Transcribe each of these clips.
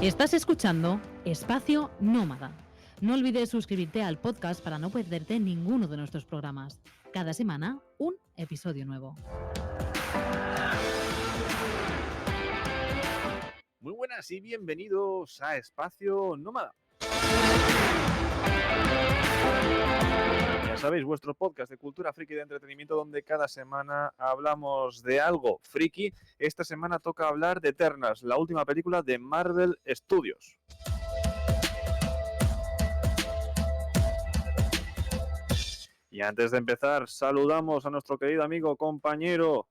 Estás escuchando Espacio Nómada. No olvides suscribirte al podcast para no perderte ninguno de nuestros programas. Cada semana, un episodio nuevo. Muy buenas y bienvenidos a Espacio Nómada. Ya sabéis, vuestro podcast de cultura friki y de entretenimiento donde cada semana hablamos de algo friki. Esta semana toca hablar de Eternals, la última película de Marvel Studios. Y antes de empezar, saludamos a nuestro querido amigo, compañero,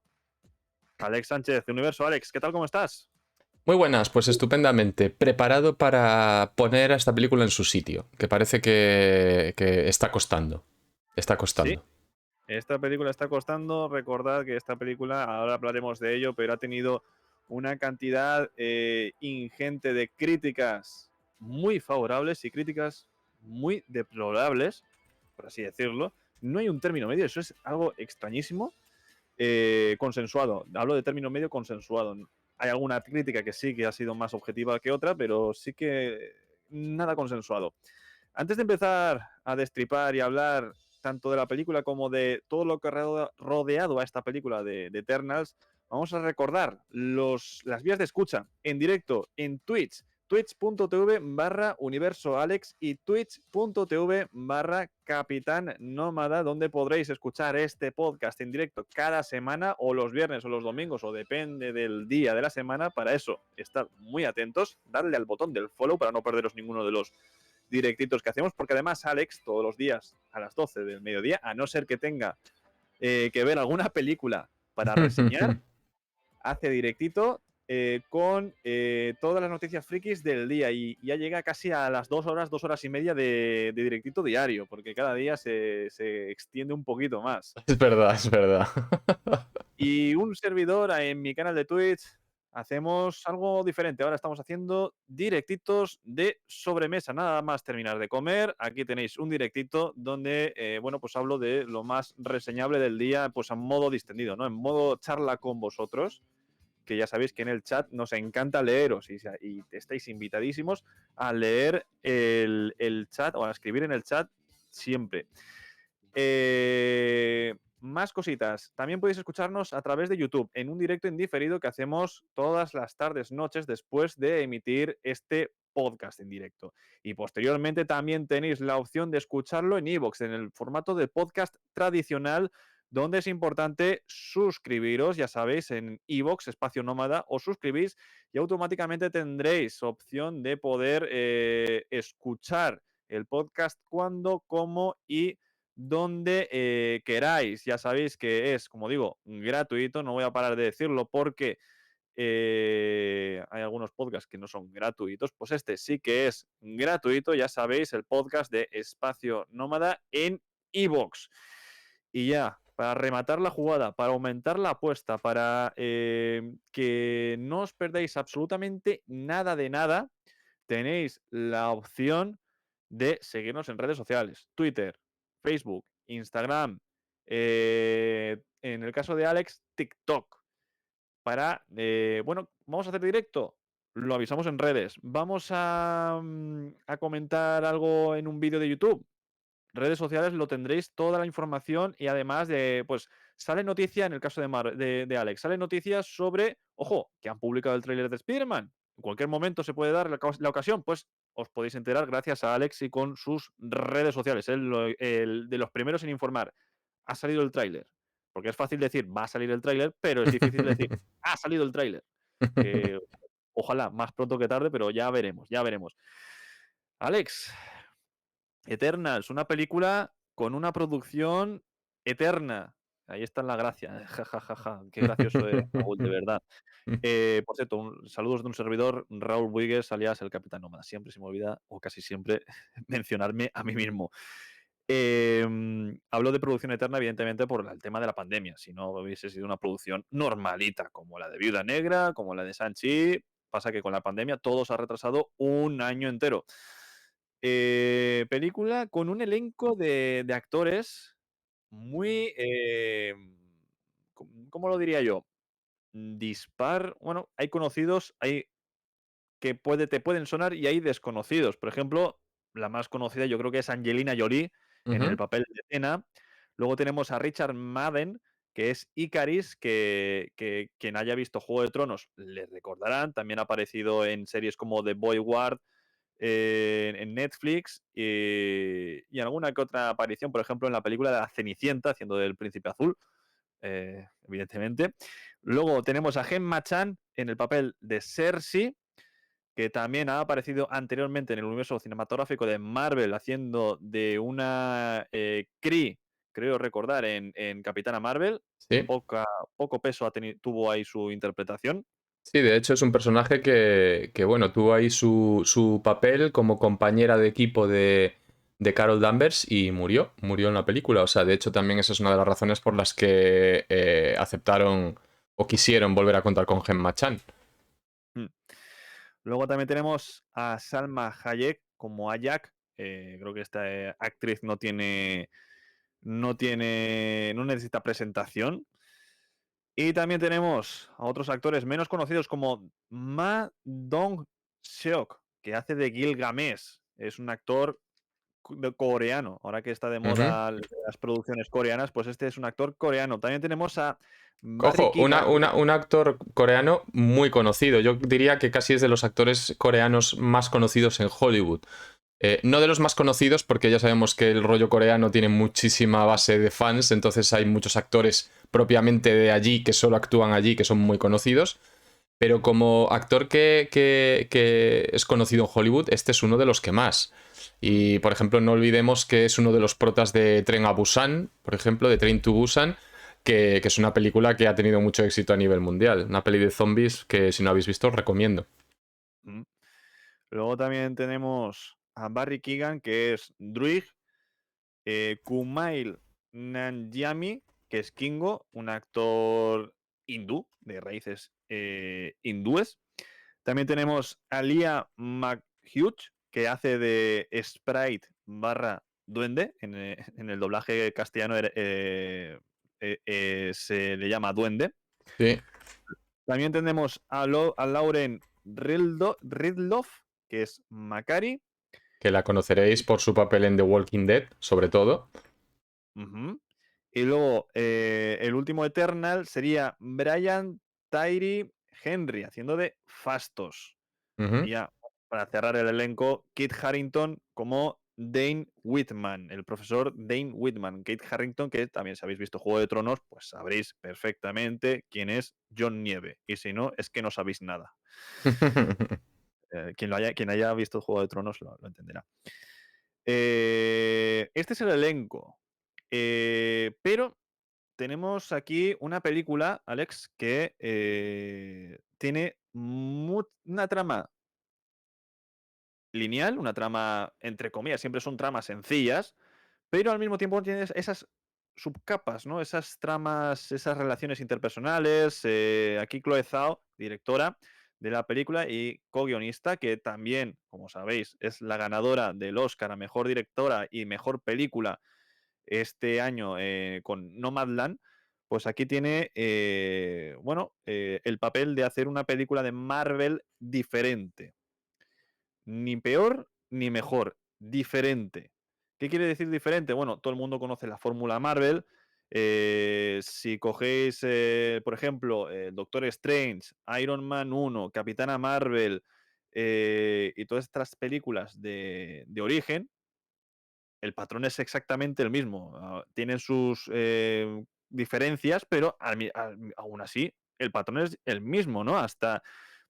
Alex Sánchez de Universo. Alex, ¿qué tal? ¿Cómo estás? Muy buenas, pues estupendamente. Preparado para poner a esta película en su sitio, que parece que está costando. Está Sí, costando. esta película está costando. Recordad que esta película, ahora hablaremos de ello, pero ha tenido una cantidad ingente de críticas muy favorables y críticas muy deplorables, por así decirlo. No hay un término medio, eso es algo extrañísimo. Consensuado, hablo de término medio consensuado. Hay alguna crítica que sí que ha sido más objetiva que otra, pero sí que nada consensuado. Antes de empezar a destripar y hablar tanto de la película como de todo lo que ha rodeado a esta película de Eternals, vamos a recordar las vías de escucha en directo en Twitch, twitch.tv/universoalex y twitch.tv/capitán nómada, donde podréis escuchar este podcast en directo cada semana, o los viernes o los domingos, o depende del día de la semana. Para eso, estar muy atentos, darle al botón del follow para no perderos ninguno de los directitos que hacemos, porque además Alex todos los días a las 12 del mediodía, a no ser que tenga que ver alguna película para reseñar, hace directito con todas las noticias frikis del día, y ya llega casi a las 2 horas y media de directito diario, porque cada día se extiende un poquito más. Es verdad, es verdad. Y un servidor en mi canal de Twitch hacemos algo diferente. Ahora estamos haciendo directitos de sobremesa. Nada más terminar de comer, aquí tenéis un directito donde, bueno, pues hablo de lo más reseñable del día, pues en modo distendido, ¿no? En modo charla con vosotros, que ya sabéis que en el chat nos encanta leeros y estáis invitadísimos a leer el chat o a escribir en el chat siempre. Más cositas. También podéis escucharnos a través de YouTube en un directo en diferido que hacemos todas las tardes, noches después de emitir este podcast en directo. Y posteriormente también tenéis la opción de escucharlo en iVoox, en el formato de podcast tradicional, donde es importante suscribiros, ya sabéis, en iVoox, Espacio Nómada, os suscribís y automáticamente tendréis opción de poder escuchar el podcast cuando, como y donde queráis. Ya sabéis que es, como digo, gratuito. No voy a parar de decirlo porque hay algunos podcasts que no son gratuitos. Pues este sí que es gratuito. Ya sabéis, el podcast de Espacio Nómada en iVoox. Y ya, para rematar la jugada, para aumentar la apuesta, para que no os perdáis absolutamente nada de nada, tenéis la opción de seguirnos en redes sociales: Twitter, Facebook, Instagram, en el caso de Alex, TikTok. Bueno, vamos a hacer directo, lo avisamos en redes. Vamos a comentar algo en un vídeo de YouTube, redes sociales, lo tendréis toda la información. Y además pues sale noticia en el caso de Alex, sale noticias sobre, ojo, que han publicado el tráiler de Spider-Man. En cualquier momento se puede dar la ocasión, pues os podéis enterar gracias a Alex y con sus redes sociales. El de los primeros en informar. Ha salido el tráiler. Porque es fácil decir, va a salir el tráiler, pero es difícil decir, ha salido el tráiler. Que ojalá más pronto que tarde, pero ya veremos, ya veremos. Alex, Eternals, una película con una producción eterna. Ahí está la gracia. Ja, ja, ja, ja. Qué gracioso es, Raúl, de verdad. Por cierto, saludos de un servidor, Raúl Buigues, alias el Capitán Nómada. Siempre se me olvida, o casi siempre, mencionarme a mí mismo. Hablo de producción eterna, evidentemente, por el tema de la pandemia. Si no hubiese sido una producción normalita, como la de Viuda Negra, como la de Sanchi, pasa que con la pandemia todo se ha retrasado un año entero. Película con un elenco de actores muy, ¿cómo lo diría yo? Dispar. Bueno, hay conocidos, hay que te pueden sonar y hay desconocidos. Por ejemplo, la más conocida yo creo que es Angelina Jolie en el Ujú. papel de Cena. Luego tenemos a Richard Madden, que es Icaris, que quien haya visto Juego de Tronos le recordarán. También ha aparecido en series como The Boyward en Netflix y alguna que otra aparición, por ejemplo, en la película de La Cenicienta, haciendo del Príncipe Azul, evidentemente. Luego tenemos a Gemma Chan en el papel de Cersei, que también ha aparecido anteriormente en el universo cinematográfico de Marvel, haciendo de una Kree, creo recordar, en Capitana Marvel. Sí. Poco peso tuvo ahí su interpretación. Sí, de hecho es un personaje que, bueno, tuvo ahí su papel como compañera de equipo de Carol Danvers y murió en la película. O sea, de hecho también esa es una de las razones por las que aceptaron o quisieron volver a contar con Gemma Chan. Mm. Luego también tenemos a Salma Hayek como Ayak. Creo que esta actriz no necesita presentación. Y también tenemos a otros actores menos conocidos como Ma Dong-seok, que hace de Gilgamesh. Es un actor coreano. Ahora que está de Ujú. moda las producciones coreanas, pues este es un actor coreano. También tenemos a Barry Ojo, Keoghan. un actor coreano muy conocido. Yo diría que casi es de los actores coreanos más conocidos en Hollywood. No de los más conocidos, porque ya sabemos que el rollo coreano tiene muchísima base de fans, entonces hay muchos actores propiamente de allí que solo actúan allí, que son muy conocidos. Pero como actor que es conocido en Hollywood, este es uno de los que más. Mm, Y, por ejemplo, no olvidemos que es uno de los protas de Tren a Busan, por ejemplo, de Train to Busan, que es una película que ha tenido mucho éxito a nivel mundial. Una peli de zombies que, si no habéis visto, os recomiendo. mm. Luego también tenemos a Barry Keoghan, que es Druig. Kumail Nanjiani, que es Kingo, un actor hindú, de raíces hindúes. También tenemos a Lia McHugh, que hace de Sprite barra Duende. En el doblaje castellano se le llama Duende. Sí, También tenemos a Lauren Ridloff, que es Macari. que la conoceréis por su papel en The Walking Dead, sobre todo. Ujú. Y luego, el último Eternal sería Brian Tyree Henry, haciendo de Fastos. Ujú. Y ya, para cerrar el elenco, Kit Harington como Dane Whitman, el profesor Dane Whitman. Kit Harington, que también si habéis visto Juego de Tronos, pues sabréis perfectamente quién es John Nieve. Y si no, es que no sabéis nada. Quien haya visto Juego de Tronos lo entenderá. Este es el elenco. Pero tenemos aquí una película, Alex, que tiene una trama lineal, una trama, entre comillas, siempre son tramas sencillas, pero al mismo tiempo tienes esas subcapas, ¿no? Esas tramas, esas relaciones interpersonales. Aquí Chloe Zhao, directora de la película y co-guionista, que también, como sabéis, es la ganadora del Oscar a Mejor Directora y Mejor Película este año con Nomadland, pues aquí tiene, el papel de hacer una película de Marvel diferente. Ni peor ni mejor, diferente. ¿Qué quiere decir diferente? Bueno, todo el mundo conoce la fórmula Marvel. Si cogéis, por ejemplo, Doctor Strange, Iron Man 1, Capitana Marvel y todas estas películas de origen, el patrón es exactamente el mismo. Tienen sus diferencias, pero aún así el patrón es el mismo, ¿no? Hasta,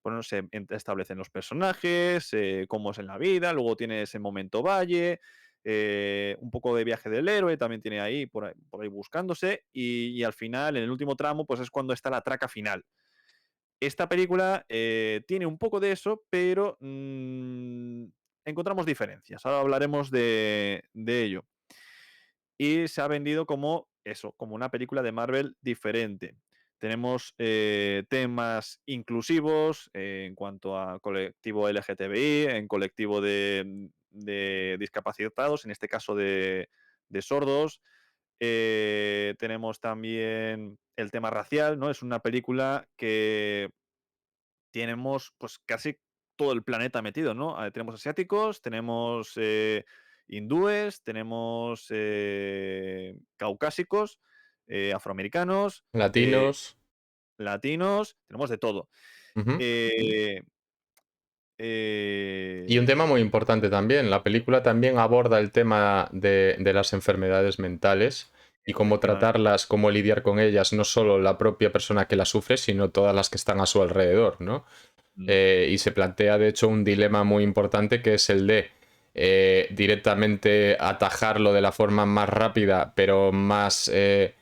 bueno, se establecen los personajes, cómo es en la vida, luego tiene ese momento valle, un poco de viaje del héroe, también tiene ahí por ahí buscándose, y al final, en el último tramo, pues es cuando está la traca final. Esta película tiene un poco de eso, pero encontramos diferencias. Ahora hablaremos de ello. Y se ha vendido como eso, como una película de Marvel diferente. Tenemos temas inclusivos en cuanto a colectivo LGTBI, en colectivo de discapacitados, en este caso de sordos. Tenemos también el tema racial, ¿no? Es una película que tenemos pues casi todo el planeta metido, ¿no? Tenemos asiáticos, tenemos hindúes, tenemos caucásicos, afroamericanos, Latinos. latinos, tenemos de todo. Ujú. Eh, Y un tema eh, muy importante también, la película también aborda el tema de las enfermedades mentales y cómo efectivamente. tratarlas, cómo lidiar con ellas, no solo la propia persona que las sufre, sino todas las que están a su alrededor, ¿no? Mm, Y se plantea, de hecho, un dilema muy importante que es el de directamente atajarlo de la forma más rápida, pero más eh,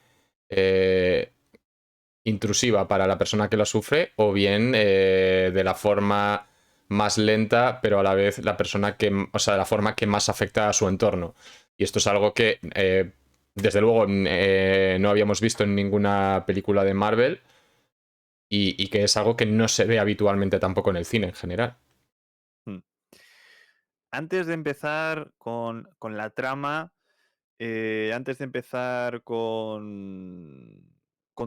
intrusiva para la persona que la sufre, o bien de la forma más lenta, pero a la vez la persona que, o sea, la forma que más afecta a su entorno. Y esto es algo que, desde luego, no habíamos visto en ninguna película de Marvel y que es algo que no se ve habitualmente tampoco en el cine en general. mm. Antes de empezar con la trama, antes de empezar con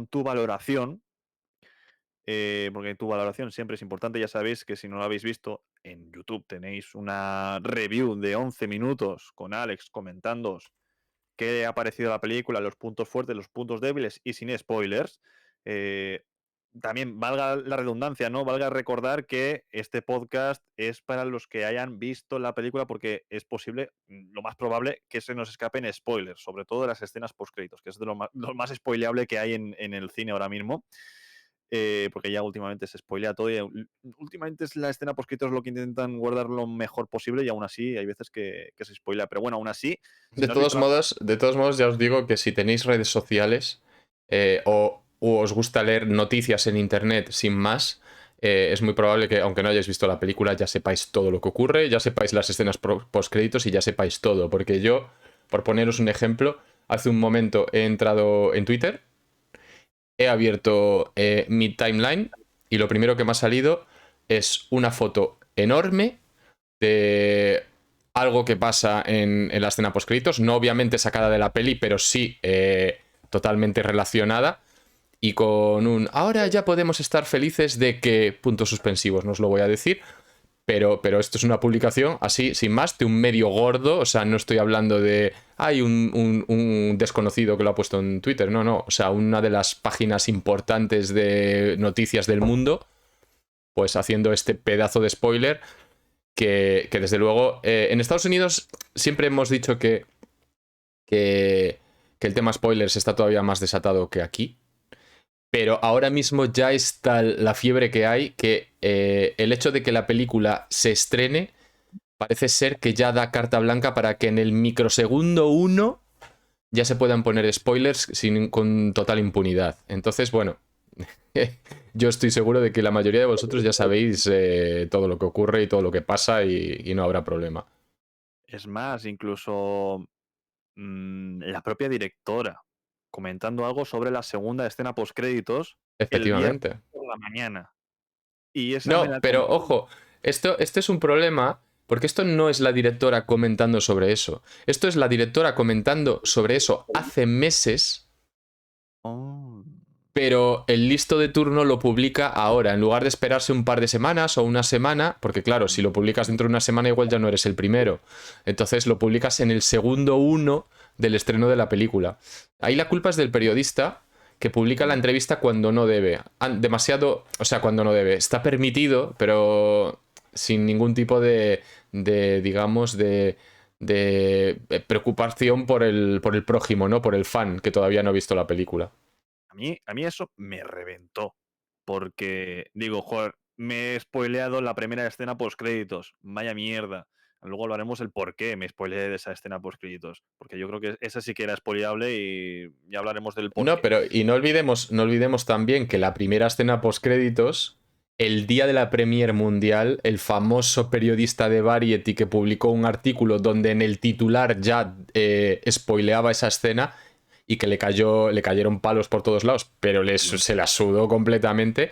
tu valoración, porque tu valoración siempre es importante, ya sabéis que si no lo habéis visto, en YouTube tenéis una review de 11 minutos con Alex comentándoos qué ha parecido la película, los puntos fuertes, los puntos débiles y sin spoilers. Eh, También valga la redundancia, ¿no? Valga recordar que este podcast es para los que hayan visto la película porque es posible, lo más probable, que se nos escapen spoilers, sobre todo de las escenas postcréditos, que es de lo más spoileable que hay en el cine ahora mismo. Porque ya últimamente se spoilea todo y últimamente es la escena postcréditos lo que intentan guardar lo mejor posible y aún así hay veces que se spoilea. Pero bueno, aún así, si no has visto la... De todos modos, ya os digo que si tenéis redes sociales o os gusta leer noticias en internet sin más, es muy probable que, aunque no hayáis visto la película, ya sepáis todo lo que ocurre, ya sepáis las escenas postcréditos y ya sepáis todo. Porque yo, por poneros un ejemplo, hace un momento he entrado en Twitter, he abierto mi timeline y lo primero que me ha salido es una foto enorme de algo que pasa en la escena postcréditos, no obviamente sacada de la peli, pero sí totalmente relacionada. Y con un ahora ya podemos estar felices de que, puntos suspensivos, no os lo voy a decir, pero esto es una publicación así, sin más, de un medio gordo, o sea, no estoy hablando de hay un desconocido que lo ha puesto en Twitter, no, no, o sea, una de las páginas importantes de noticias del mundo, pues haciendo este pedazo de spoiler que desde luego en Estados Unidos siempre hemos dicho que el tema spoilers está todavía más desatado que aquí, pero ahora mismo ya está la fiebre que hay que el hecho de que la película se estrene parece ser que ya da carta blanca para que en el microsegundo 1 ya se puedan poner spoilers con total impunidad. Entonces, bueno, yo estoy seguro de que la mayoría de vosotros ya sabéis todo lo que ocurre y todo lo que pasa y no habrá problema. Es más, incluso la propia directora comentando algo sobre la segunda escena postcréditos el viernes Efectivamente. por la mañana. Y esa me No, la pero compré. ojo, esto es un problema porque esto no es la directora comentando sobre eso. Esto es la directora comentando sobre eso hace meses, Oh, pero el listo de turno lo publica ahora, en lugar de esperarse un par de semanas o una semana, porque claro, si lo publicas dentro de una semana igual ya no eres el primero. Entonces lo publicas en el segundo 1 del estreno de la película. Ahí la culpa es del periodista que publica la mm. entrevista cuando no debe. Demasiado, o sea, cuando no debe. Está permitido, pero sin ningún tipo digamos, de preocupación por el prójimo, ¿no? Por el fan que todavía no ha visto la película. A mí eso me reventó. Porque digo, joder, me he spoileado la primera escena postcréditos. Vaya mierda. Luego hablaremos el por qué me spoileé de esa escena postcréditos. Porque yo creo que esa sí que era spoileable y ya hablaremos del por No, qué. pero y no olvidemos también que la primera escena postcréditos, el día de la Premier Mundial, el famoso periodista de Variety que publicó un artículo donde en el titular ya spoileaba esa escena y que le cayeron palos por todos lados, pero se la sudó completamente.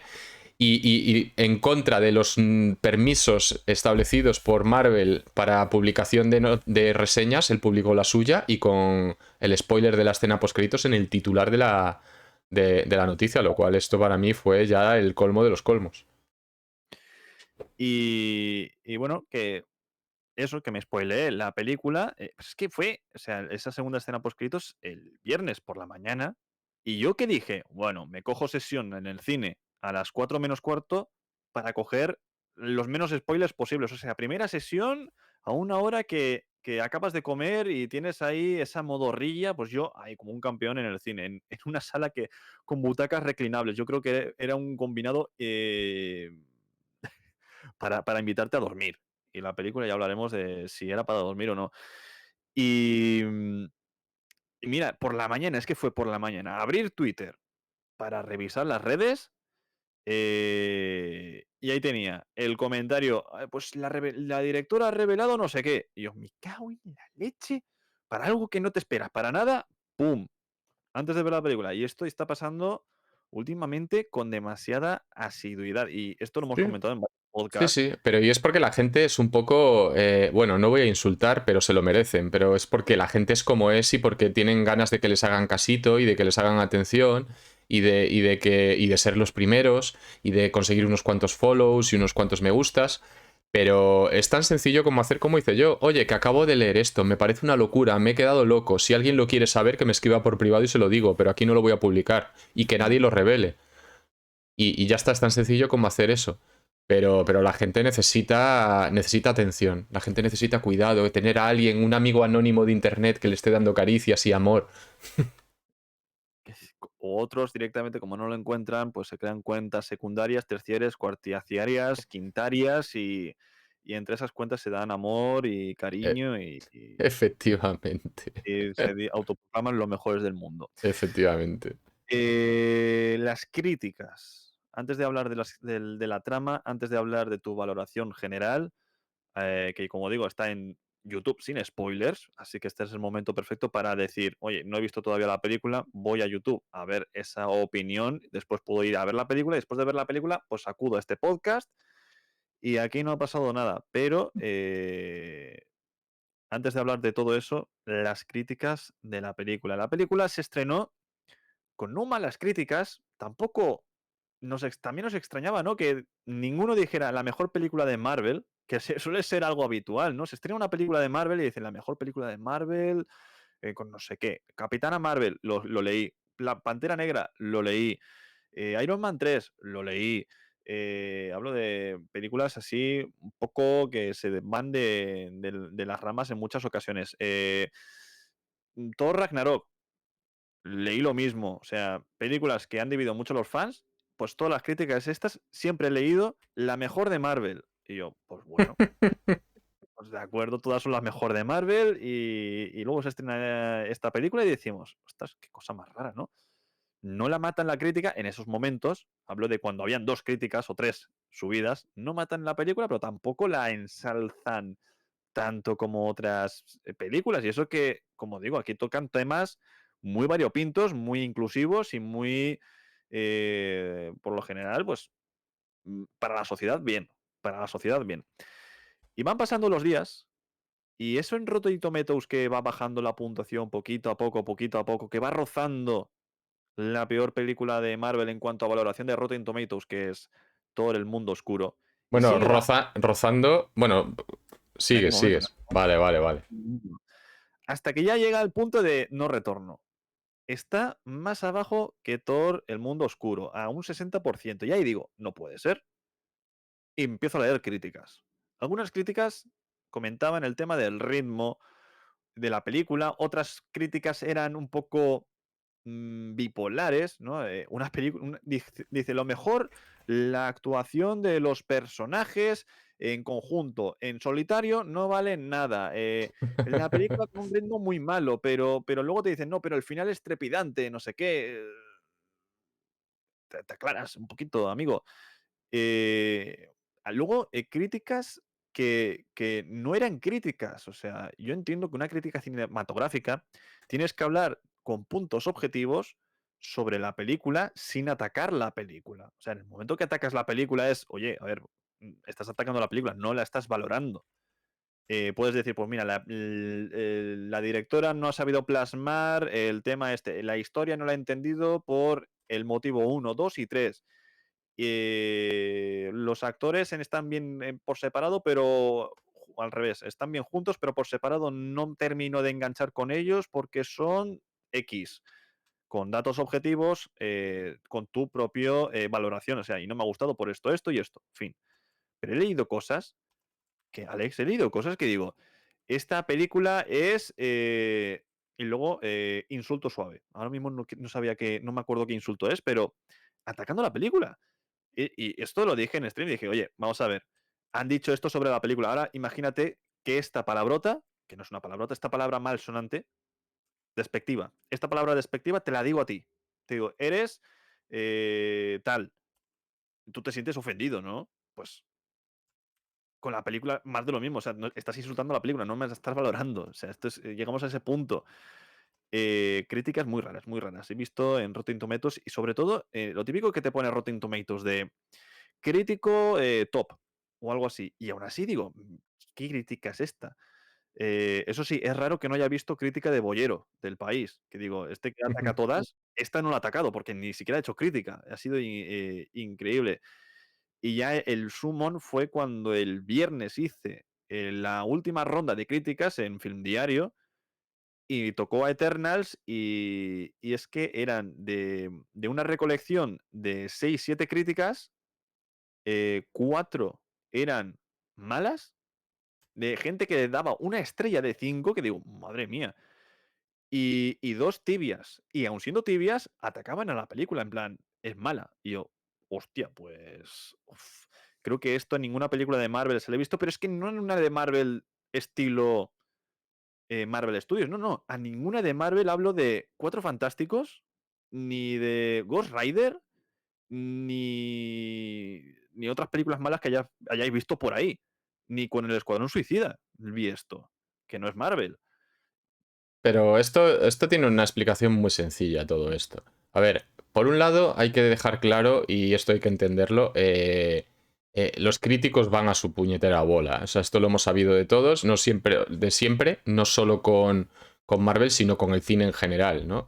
Y en contra de los permisos establecidos por Marvel para publicación de reseñas, él publicó la suya y con el spoiler de la escena postcréditos en el titular de la noticia, lo cual esto para mí fue ya el colmo de los colmos. Y bueno, que eso, que me spoileé la película, pues es que fue, o sea, esa segunda escena postcritos el viernes por la mañana, y yo que dije, bueno, me cojo sesión en el cine a las 4 menos cuarto para coger los menos spoilers posibles. O sea, primera sesión a una hora que acabas de comer y tienes ahí esa modorrilla, pues yo ahí como un campeón en el cine, en una sala que con butacas reclinables. Yo creo que era un combinado para invitarte a dormir. Y la película ya hablaremos de si era para dormir o no. Y, y mira, por la mañana, es que fue por la mañana, abrir Twitter para revisar las redes. Y ahí tenía el comentario, pues la directora ha revelado no sé qué. Y yo, me cago en la leche, para algo que no te esperas, para nada, ¡pum! Antes de ver la película. Y esto está pasando últimamente con demasiada asiduidad. Y esto lo hemos Sí. comentado en varios Sí, podcasts. sí, pero y es porque la gente es un poco, bueno, no voy a insultar, pero se lo merecen, pero es porque la gente es como es y porque tienen ganas de que les hagan casito y de que les hagan atención y de ser los primeros y de conseguir unos cuantos follows y unos cuantos me gustas, pero es tan sencillo como hacer como hice yo, oye, que acabo de leer esto, me parece una locura, me he quedado loco, si alguien lo quiere saber que me escriba por privado y se lo digo, pero aquí no lo voy a publicar y que Mm. nadie lo revele. Y ya está, es tan sencillo como hacer eso. Pero la gente necesita atención, la gente necesita cuidado, tener a alguien, un amigo anónimo de internet que le esté dando caricias y amor. O otros directamente, como no lo encuentran, pues se crean cuentas secundarias, terciarias, cuartiaciarias, quintarias y entre esas cuentas se dan amor y E- cariño efectivamente. y autoproclaman los mejores del mundo. Efectivamente. Las críticas. Antes de hablar de la trama, antes de hablar de tu valoración general, que como digo, está en YouTube sin spoilers, así que este es el momento perfecto para decir, oye, no he visto todavía la película, voy a YouTube a ver esa opinión, después puedo ir a ver la película, y después de ver la película, pues acudo a este podcast y aquí no ha pasado nada, pero antes de hablar de todo eso, las críticas de la película. La película se estrenó con no malas críticas, tampoco también nos extrañaba, ¿no? Que ninguno dijera la mejor película de Marvel, que suele ser algo habitual, ¿no? Se estrena una película de Marvel y dicen la mejor película de Marvel, con no sé qué. Capitana Marvel, lo leí. La Pantera Negra, lo leí. Iron Man 3, lo leí. Hablo de películas así, un poco que se van de las ramas en muchas ocasiones. Thor Ragnarok, leí lo mismo. O sea, películas que han dividido mucho los fans, pues todas las críticas estas, siempre he leído la mejor de Marvel. Y yo, pues bueno, pues de acuerdo, todas son las mejor de Marvel y luego se estrena esta película y decimos, ostras, qué cosa más rara, ¿no? No la matan la crítica en esos momentos, hablo de cuando habían dos críticas o tres subidas, no matan la película, pero tampoco la ensalzan tanto como otras películas. Y eso que, como digo, aquí tocan temas muy variopintos, muy inclusivos y muy, por lo general, pues para la sociedad, bien. Para la sociedad, bien. Y van pasando los días. Y eso en Rotten Tomatoes que va bajando la puntuación poquito a poco, que va rozando la peor película de Marvel en cuanto a valoración de Rotten Tomatoes, que es todo el mundo oscuro. Y Bueno, sigue bajando. rozando. Bueno, Espérate un sigues, momento. sigues. Vale, vale, vale. Hasta que ya llega al punto de no retorno. Está más abajo que Thor, El Mundo Oscuro, a un 60%. Y ahí digo, no puede ser. Y empiezo a leer críticas. Algunas críticas comentaban el tema del ritmo de la película, otras críticas eran un poco bipolares, ¿no? Dice, lo mejor, la actuación de los personajes en conjunto, en solitario no vale nada. La película con un ritmo muy malo, pero luego te dicen, no, pero el final es trepidante, no sé qué. Te aclaras un poquito, amigo. Luego, críticas que no eran críticas. O sea, yo entiendo que una crítica cinematográfica tienes que hablar con puntos objetivos sobre la película sin atacar la película. O sea, en el momento que atacas la película es, oye, a ver, estás atacando la película, no la estás valorando. Puedes decir, pues mira, la directora no ha sabido plasmar el tema este, la historia no la ha entendido por el motivo uno 2 y 3 los actores están bien por separado, pero al revés, están bien juntos, pero por separado no termino de enganchar con ellos porque son X, con datos objetivos, con tu propio valoración. O sea, y no me ha gustado por esto, esto y esto. Fin. Pero he leído cosas Alex, he leído cosas que digo, esta película es. Y luego, insulto suave. Ahora mismo no sabía no me acuerdo qué insulto es, pero atacando la película. Y esto lo dije en stream y dije, oye, vamos a ver. Han dicho esto sobre la película. Ahora imagínate que esta palabrota, que no es una palabrota, esta palabra malsonante, despectiva. Esta palabra despectiva te la digo a ti. Te digo, eres tal. Tú te sientes ofendido, ¿no? Pues con la película más de lo mismo. O sea, estás insultando a la película, no me la estás valorando. O sea, llegamos a ese punto. Críticas muy raras, muy raras. He visto en Rotten Tomatoes y sobre todo lo típico que te pone Rotten Tomatoes de crítico top o algo así. Y aún así digo, ¿qué crítica es esta? Eso sí, es raro que no haya visto crítica de Bollero, del País. Que digo, este que ataca a todas, esta no la ha atacado porque ni siquiera ha hecho crítica. Ha sido increíble. Y ya el summon fue cuando el viernes hice la última ronda de críticas en Film Diario y tocó a Eternals y es que eran de una recolección de 6, 7 críticas, 4 eran malas, de gente que daba una estrella de 5, que digo, madre mía, y 2 tibias. Y aun siendo tibias, atacaban a la película, en plan, es mala. Y yo, hostia, pues. Creo que esto en ninguna película de Marvel se lo he visto, pero es que no en una de Marvel estilo Marvel Studios, no, no. A ninguna de Marvel hablo de Cuatro Fantásticos, ni de Ghost Rider, ni otras películas malas que hayáis visto por ahí. Ni con el Escuadrón Suicida vi esto, que no es Marvel. Pero esto tiene una explicación muy sencilla, todo esto. A ver, por un lado hay que dejar claro, y esto hay que entenderlo, los críticos van a su puñetera bola. O sea, esto lo hemos sabido de todos, no siempre, de siempre, no solo con Marvel, sino con el cine en general, ¿no?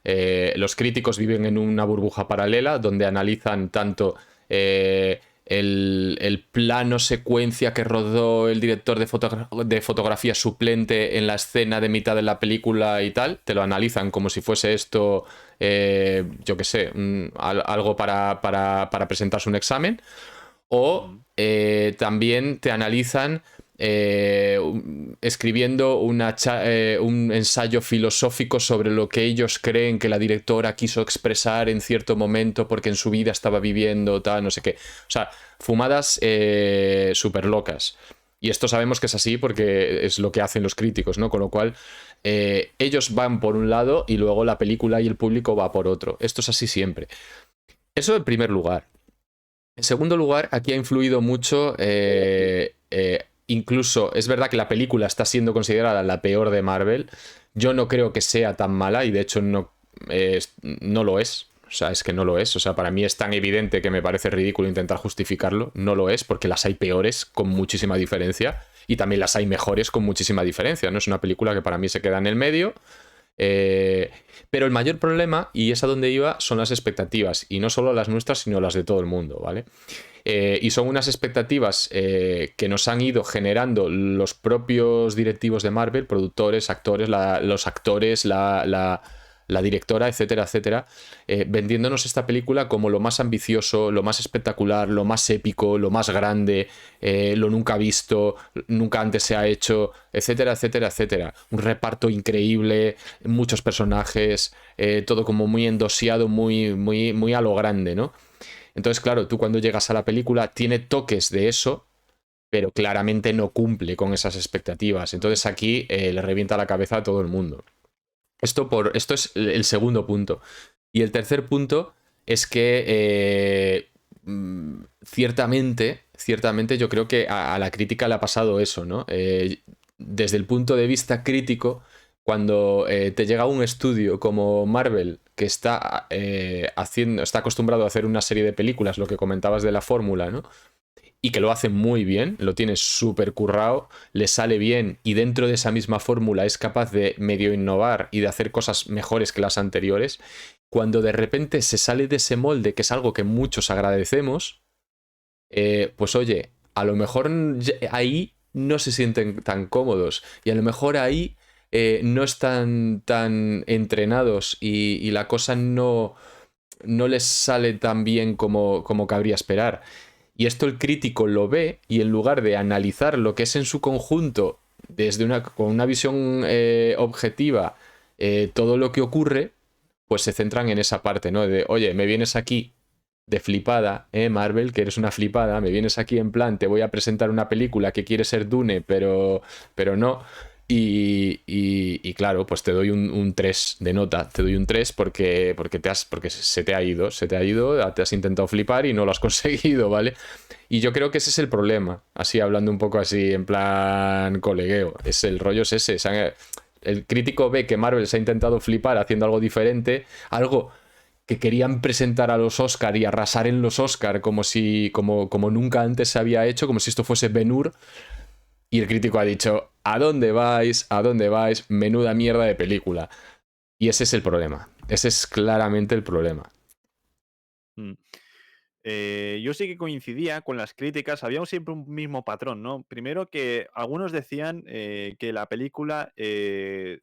Los críticos viven en una burbuja paralela donde analizan tanto el plano secuencia que rodó el director de fotografía suplente en la escena de mitad de la película y tal, te lo analizan como si fuese esto, yo qué sé, algo para presentarse un examen, o también te analizan escribiendo un ensayo filosófico sobre lo que ellos creen que la directora quiso expresar en cierto momento porque en su vida estaba viviendo tal, no sé qué. O sea, fumadas súper locas. Y esto sabemos que es así porque es lo que hacen los críticos, ¿no? Con lo cual, ellos van por un lado y luego la película y el público va por otro. Esto es así siempre. Eso en primer lugar. En segundo lugar, aquí ha influido mucho... incluso es verdad que la película está siendo considerada la peor de Marvel. Yo no creo que sea tan mala y de hecho no lo es. O sea, es que no lo es. O sea, para mí es tan evidente que me parece ridículo intentar justificarlo. No lo es porque las hay peores con muchísima diferencia y también las hay mejores con muchísima diferencia. No es una película que para mí se queda en el medio. Pero el mayor problema, y es a donde iba, son las expectativas. Y no solo las nuestras, sino las de todo el mundo, ¿vale? Y son unas expectativas que nos han ido generando los propios directivos de Marvel, productores, actores, los actores, la directora, etcétera, etcétera, vendiéndonos esta película como lo más ambicioso, lo más espectacular, lo más épico, lo más grande, lo nunca visto, nunca antes se ha hecho, etcétera, etcétera, etcétera. Un reparto increíble, muchos personajes, todo como muy endosiado, muy, muy, muy a lo grande, ¿no? Entonces, claro, tú cuando llegas a la película tiene toques de eso, pero claramente no cumple con esas expectativas. Entonces aquí le revienta la cabeza a todo el mundo. Esto es el segundo punto. Y el tercer punto es que ciertamente yo creo que a la crítica le ha pasado eso, ¿no? Desde el punto de vista crítico, cuando te llega un estudio como Marvel, que está acostumbrado a hacer una serie de películas, lo que comentabas de la fórmula, ¿no? Y que lo hace muy bien, lo tiene súper currado, le sale bien y dentro de esa misma fórmula es capaz de medio innovar y de hacer cosas mejores que las anteriores. cuando de repente se sale de ese molde, que es algo que muchos agradecemos, pues oye, a lo mejor ahí no se sienten tan cómodos y a lo mejor ahí no están tan entrenados y la cosa no les sale tan bien como cabría esperar. Y esto el crítico lo ve y en lugar de analizar lo que es en su conjunto con una visión objetiva, todo lo que ocurre, pues se centran en esa parte, ¿no? De, oye, me vienes aquí de flipada, Marvel, que eres una flipada, me vienes aquí en plan, te voy a presentar una película que quiere ser Dune, pero no. Y claro, pues te doy un 3 de nota. Te doy un 3 porque se te ha ido, te has intentado flipar y no lo has conseguido, ¿vale? Y yo creo que ese es el problema, así hablando un poco así en plan colegueo. El rollo es ese. El crítico ve que Marvel se ha intentado flipar haciendo algo diferente, algo que querían presentar a los Oscar y arrasar en los Oscar como nunca antes se había hecho, como si esto fuese Ben-Hur. Y el crítico ha dicho, ¿a dónde vais? ¿A dónde vais? Menuda mierda de película. Y ese es el problema. Ese es claramente el problema. Yo sí que coincidía con las críticas. Había siempre un mismo patrón, ¿no? Primero que algunos decían que la película se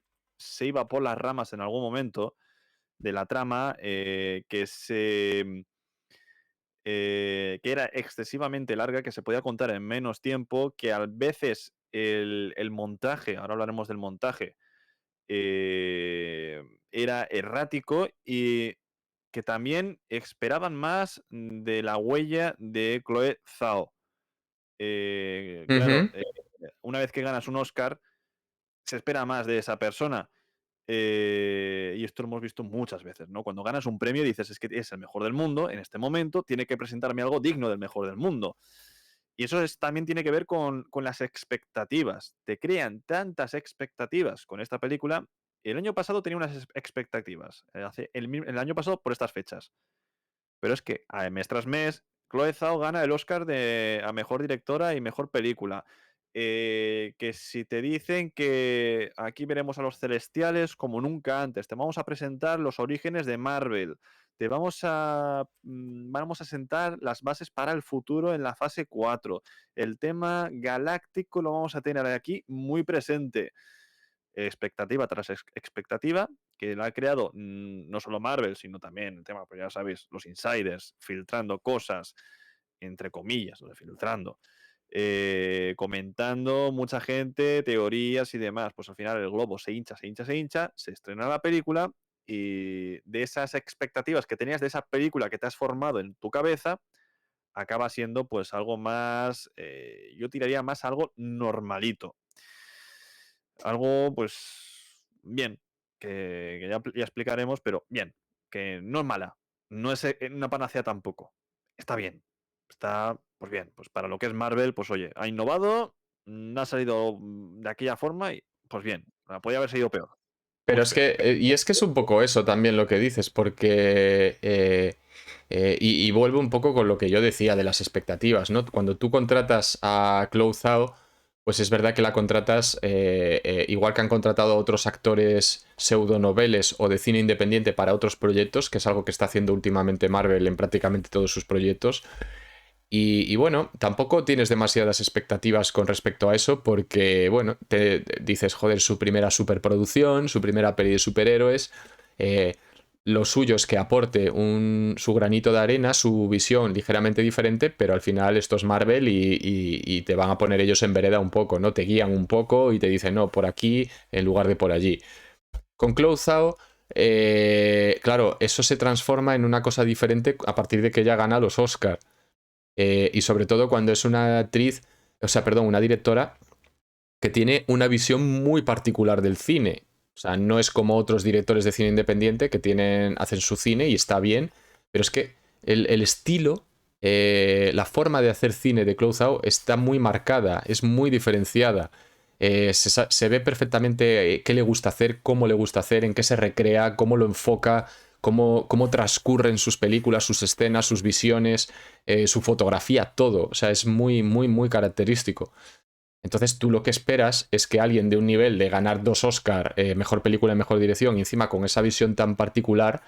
iba por las ramas en algún momento de la trama, que era excesivamente larga, que se podía contar en menos tiempo, que a veces el montaje, ahora hablaremos del montaje, era errático y que también esperaban más de la huella de Chloe Zhao. Claro, una vez que ganas un Oscar, se espera más de esa persona. Y esto lo hemos visto muchas veces, ¿no? Cuando ganas un premio dices, es que es el mejor del mundo, en este momento tiene que presentarme algo digno del mejor del mundo. Y eso también tiene que ver con las expectativas. Te crean tantas expectativas con esta película. El año pasado tenía unas expectativas, el año pasado por estas fechas. Pero es que mes tras mes, Chloe Zhao gana el Oscar a Mejor Directora y Mejor Película. Que si te dicen que aquí veremos a los celestiales como nunca antes, te vamos a presentar los orígenes de Marvel, vamos a sentar las bases para el futuro en la fase 4. El tema galáctico lo vamos a tener aquí muy presente. Expectativa tras expectativa, que la ha creado no solo Marvel, sino también el tema, pues ya sabéis, los insiders filtrando cosas, entre comillas, lo de filtrando, comentando mucha gente, teorías y demás. Pues al final el globo se hincha, se estrena la película y de esas expectativas que tenías de esa película que te has formado en tu cabeza, acaba siendo pues algo más, yo tiraría más algo normalito. Algo, pues, bien, que ya explicaremos, pero bien, que no es mala, no es una panacea tampoco. Está bien, está, pues bien, pues para lo que es Marvel, pues oye, ha innovado, ha salido de aquella forma y, pues bien, podría haber sido peor. Pero Mucho es peor. que, y es que es un poco eso también lo que dices, porque, y vuelvo un poco con lo que yo decía de las expectativas, ¿no? Cuando tú contratas a Chloe Zhao, pues es verdad que la contratas, igual que han contratado a otros actores pseudonoveles o de cine independiente para otros proyectos, que es algo que está haciendo últimamente Marvel en prácticamente todos sus proyectos. Y bueno, tampoco tienes demasiadas expectativas con respecto a eso porque, bueno, te dices, joder, su primera superproducción, su primera peli de superhéroes, lo suyo es que aporte su granito de arena, su visión ligeramente diferente, pero al final esto es Marvel y te van a poner ellos en vereda un poco, ¿no? Te guían un poco y te dicen, no, por aquí en lugar de por allí. Con Chloe Zhao, claro, eso se transforma en una cosa diferente a partir de que ella gana los Oscars. Y sobre todo cuando es una actriz, o sea, perdón, una directora que tiene una visión muy particular del cine. O sea, no es como otros directores de cine independiente que hacen su cine y está bien, pero es que el estilo, la forma de hacer cine de Chloe Zhao está muy marcada, es muy diferenciada. Se ve perfectamente qué le gusta hacer, cómo le gusta hacer, en qué se recrea, cómo lo enfoca, cómo transcurren sus películas, sus escenas, sus visiones, su fotografía, todo. O sea, es muy, muy, muy característico. Entonces tú lo que esperas es que alguien de un nivel de ganar 2 Oscar, mejor película y mejor dirección, y encima con esa visión tan particular,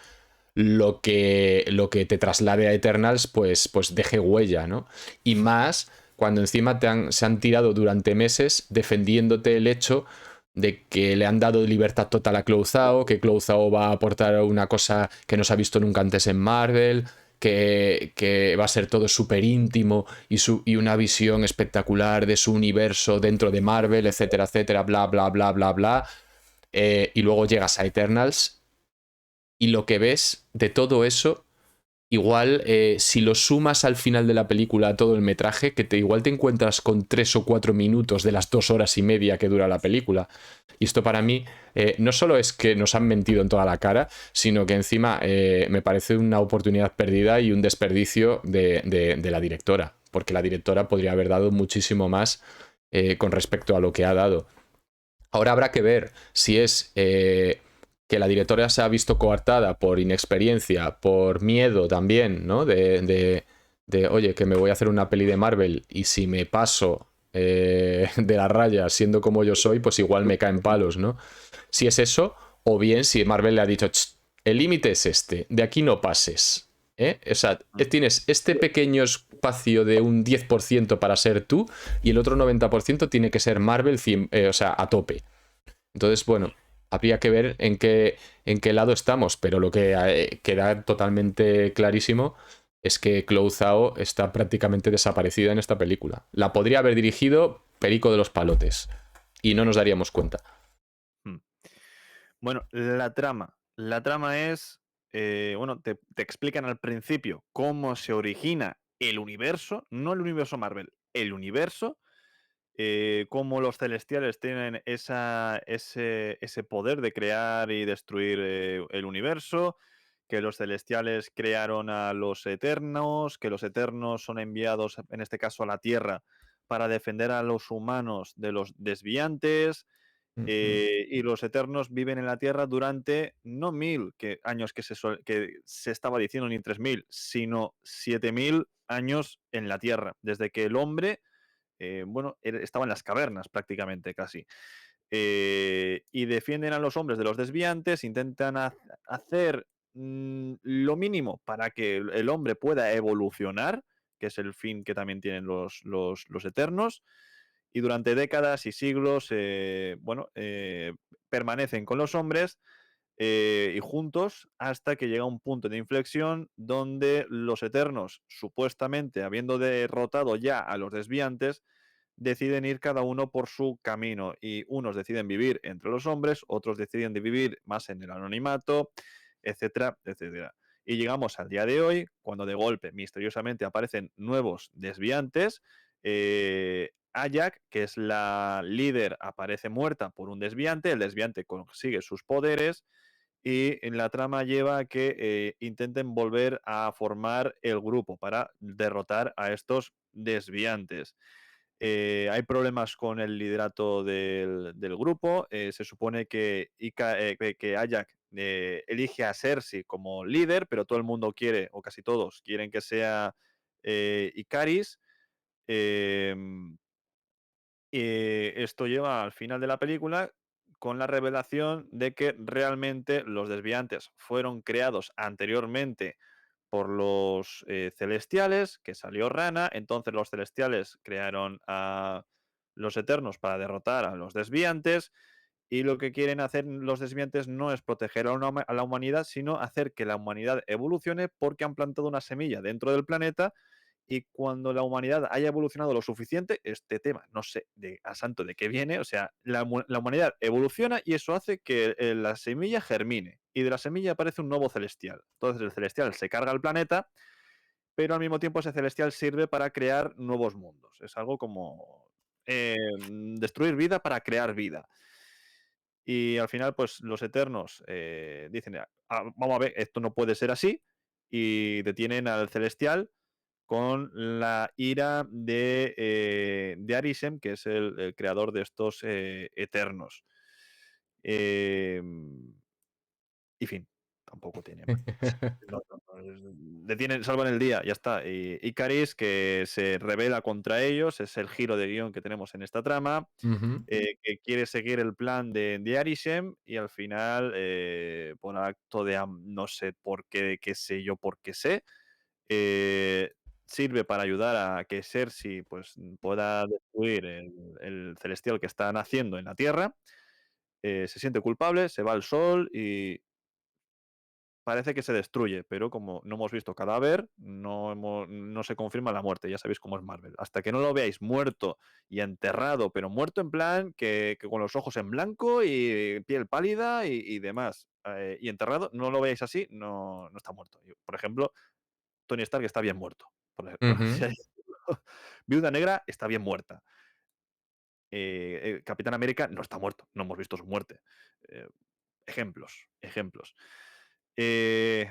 lo que te traslade a Eternals, pues deje huella, ¿no? Y más cuando encima se han tirado durante meses defendiéndote el hecho de que le han dado libertad total a Clouzao, que Clouzao va a aportar una cosa que no se ha visto nunca antes en Marvel, que va a ser todo súper íntimo y una visión espectacular de su universo dentro de Marvel, etcétera, etcétera, bla, bla, bla, bla, bla. Y luego llegas a Eternals y lo que ves de todo eso, igual si lo sumas al final de la película a todo el metraje, igual te encuentras con 3 o 4 minutos de las 2 horas y media que dura la película. Y esto para mí no solo es que nos han mentido en toda la cara, sino que encima me parece una oportunidad perdida y un desperdicio de la directora, porque la directora podría haber dado muchísimo más con respecto a lo que ha dado. Ahora habrá que ver si es que la directora se ha visto coartada por inexperiencia, por miedo también, ¿no? Oye, que me voy a hacer una peli de Marvel y si me paso de la raya siendo como yo soy, pues igual me caen palos, ¿no? Si es eso, o bien si Marvel le ha dicho, el límite es este, de aquí no pases. ¿Eh? O sea, tienes este pequeño espacio de un 10% para ser tú y el otro 90% tiene que ser Marvel, o sea, a tope. Entonces, bueno, habría que ver en qué lado estamos, pero lo que queda totalmente clarísimo es que Clouzao está prácticamente desaparecida en esta película. La podría haber dirigido Perico de los Palotes y no nos daríamos cuenta. Bueno, la trama. La trama es, bueno, te explican al principio cómo se origina el universo, no el universo Marvel, el universo, cómo los celestiales tienen ese poder de crear y destruir el universo, que los celestiales crearon a los eternos, que los eternos son enviados, en este caso, a la Tierra para defender a los humanos de los desviantes. Y los eternos viven en la Tierra durante no 1000 años que se estaba diciendo, ni 3000, sino 7000 años en la Tierra, desde que el hombre, bueno, estaba en las cavernas prácticamente casi. Y defienden a los hombres de los desviantes, intentan hacer lo mínimo para que el hombre pueda evolucionar, que es el fin que también tienen los eternos, y durante décadas y siglos, bueno, permanecen con los hombres y juntos hasta que llega un punto de inflexión donde los eternos, supuestamente habiendo derrotado ya a los desviantes, deciden ir cada uno por su camino y unos deciden vivir entre los hombres, otros deciden vivir más en el anonimato, etcétera, etcétera. Y llegamos al día de hoy, cuando de golpe, misteriosamente, aparecen nuevos desviantes. Ajak, que es la líder, aparece muerta por un desviante, el desviante consigue sus poderes y en la trama lleva a que intenten volver a formar el grupo para derrotar a estos desviantes. Hay problemas con el liderato del grupo. Se supone que, que Ajak elige a Cersei como líder, pero todo el mundo quiere, o casi todos, quieren que sea Ikaris. Em, Esto lleva al final de la película con la revelación de que realmente los desviantes fueron creados anteriormente por los celestiales, que salió Rana, entonces los celestiales crearon a los eternos para derrotar a los desviantes, y lo que quieren hacer los desviantes no es proteger a la humanidad, sino hacer que la humanidad evolucione porque han plantado una semilla dentro del planeta y cuando la humanidad haya evolucionado lo suficiente, este tema, no sé a santo de qué viene, o sea, la humanidad evoluciona y eso hace que la semilla germine y de la semilla aparece un nuevo celestial. Entonces el celestial se carga el planeta, pero al mismo tiempo ese celestial sirve para crear nuevos mundos. Es algo como destruir vida para crear vida. Y al final, pues los Eternos dicen, vamos a ver, esto no puede ser así, y detienen al Celestial con la ira de Arishem, que es el creador de estos Eternos. Y fin. tampoco tiene más. No, no, no, detienen, salvan el día, ya está. Y Icaris, que se rebela contra ellos, es el giro de guión que tenemos en esta trama, Ujú, que quiere seguir el plan de Arishem y al final, por acto de no sé por qué, qué sé yo, por qué sé, eh, sirve para ayudar a que Cersei pues, pueda destruir el celestial que está naciendo en la Tierra. Se siente culpable, se va al sol y parece que se destruye, pero como no hemos visto cadáver, no se confirma la muerte. Ya sabéis cómo es Marvel. Hasta que no lo veáis muerto y enterrado, pero muerto en plan que con los ojos en blanco y piel pálida y demás, y enterrado, no lo veáis así, no está muerto. Por ejemplo, Tony Stark está bien muerto. Por ujú. así decirlo. Viuda Negra está bien muerta. Capitán América no está muerto, no hemos visto su muerte. Eh, ejemplos, ejemplos.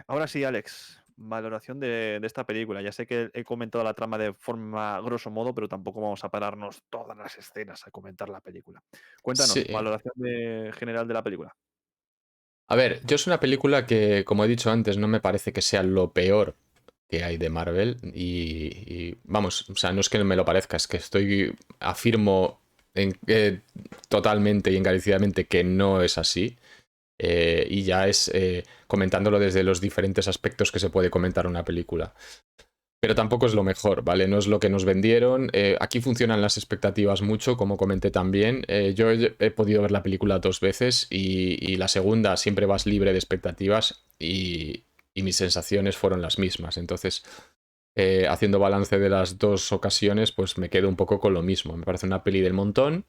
Ahora sí, Alex, valoración de esta película. Ya sé que he comentado la trama de forma grosso modo, pero tampoco vamos a pararnos todas las escenas a comentar la película. Sí. Cuéntanos, valoración general de la película. A ver, yo es una película que, como he dicho antes, no me parece que sea lo peor que hay de Marvel. Vamos, o sea, no es que me lo parezca, es que afirmo totalmente y encarecidamente que no es así. Y ya es comentándolo desde los diferentes aspectos que se puede comentar una película. Pero tampoco es lo mejor, ¿vale? No es lo que nos vendieron. Aquí funcionan las expectativas mucho, como comenté también. Yo he podido ver la película 2 veces y la segunda siempre vas libre de expectativas y mis sensaciones fueron las mismas. Entonces, haciendo balance de las dos ocasiones, pues me quedo un poco con lo mismo. Me parece una peli del montón.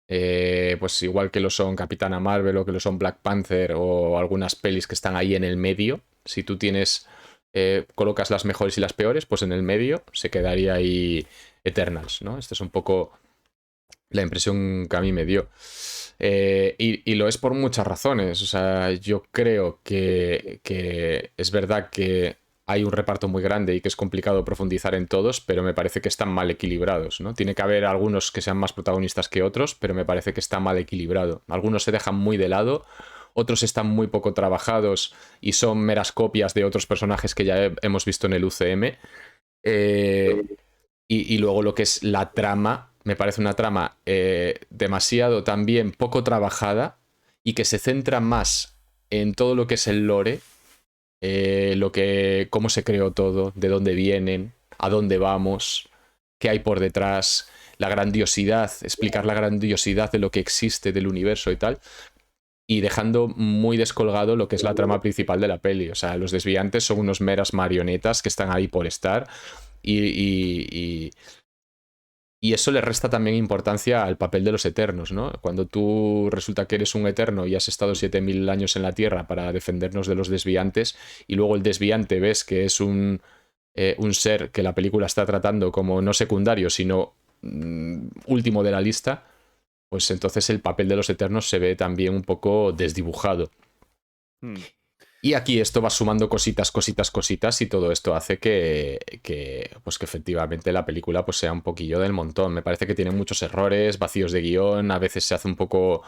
Pues igual que lo son Capitana Marvel o que lo son Black Panther o algunas pelis que están ahí en el medio. Si tú colocas las mejores y las peores, pues en el medio se quedaría ahí Eternals, ¿no? Esta es un poco la impresión que a mí me dio. Y lo es por muchas razones. O sea, yo creo que es verdad que hay un reparto muy grande y que es complicado profundizar en todos, pero me parece que están mal equilibrados, ¿no? Tiene que haber algunos que sean más protagonistas que otros, pero me parece que está mal equilibrado. Algunos se dejan muy de lado, otros están muy poco trabajados y son meras copias de otros personajes que ya hemos visto en el UCM. Eh, y luego lo que es la trama, me parece una trama demasiado también poco trabajada y que se centra más en todo lo que es el lore, cómo se creó todo, de dónde vienen, a dónde vamos, qué hay por detrás, la grandiosidad, explicar la grandiosidad de lo que existe del universo y tal, y dejando muy descolgado lo que es la trama principal de la peli. O sea, los desviantes son unos meras marionetas que están ahí por estar y y eso le resta también importancia al papel de los eternos, ¿no? Cuando tú resulta que eres un eterno y has estado 7000 años en la Tierra para defendernos de los desviantes, y luego el desviante ves que es un ser que la película está tratando como no secundario, sino último de la lista, pues entonces el papel de los eternos se ve también un poco desdibujado. Hmm. Y aquí esto va sumando cositas, cositas, cositas y todo esto hace pues que efectivamente la película pues sea un poquillo del montón. Me parece que tiene muchos errores, vacíos de guión, a veces se hace un poco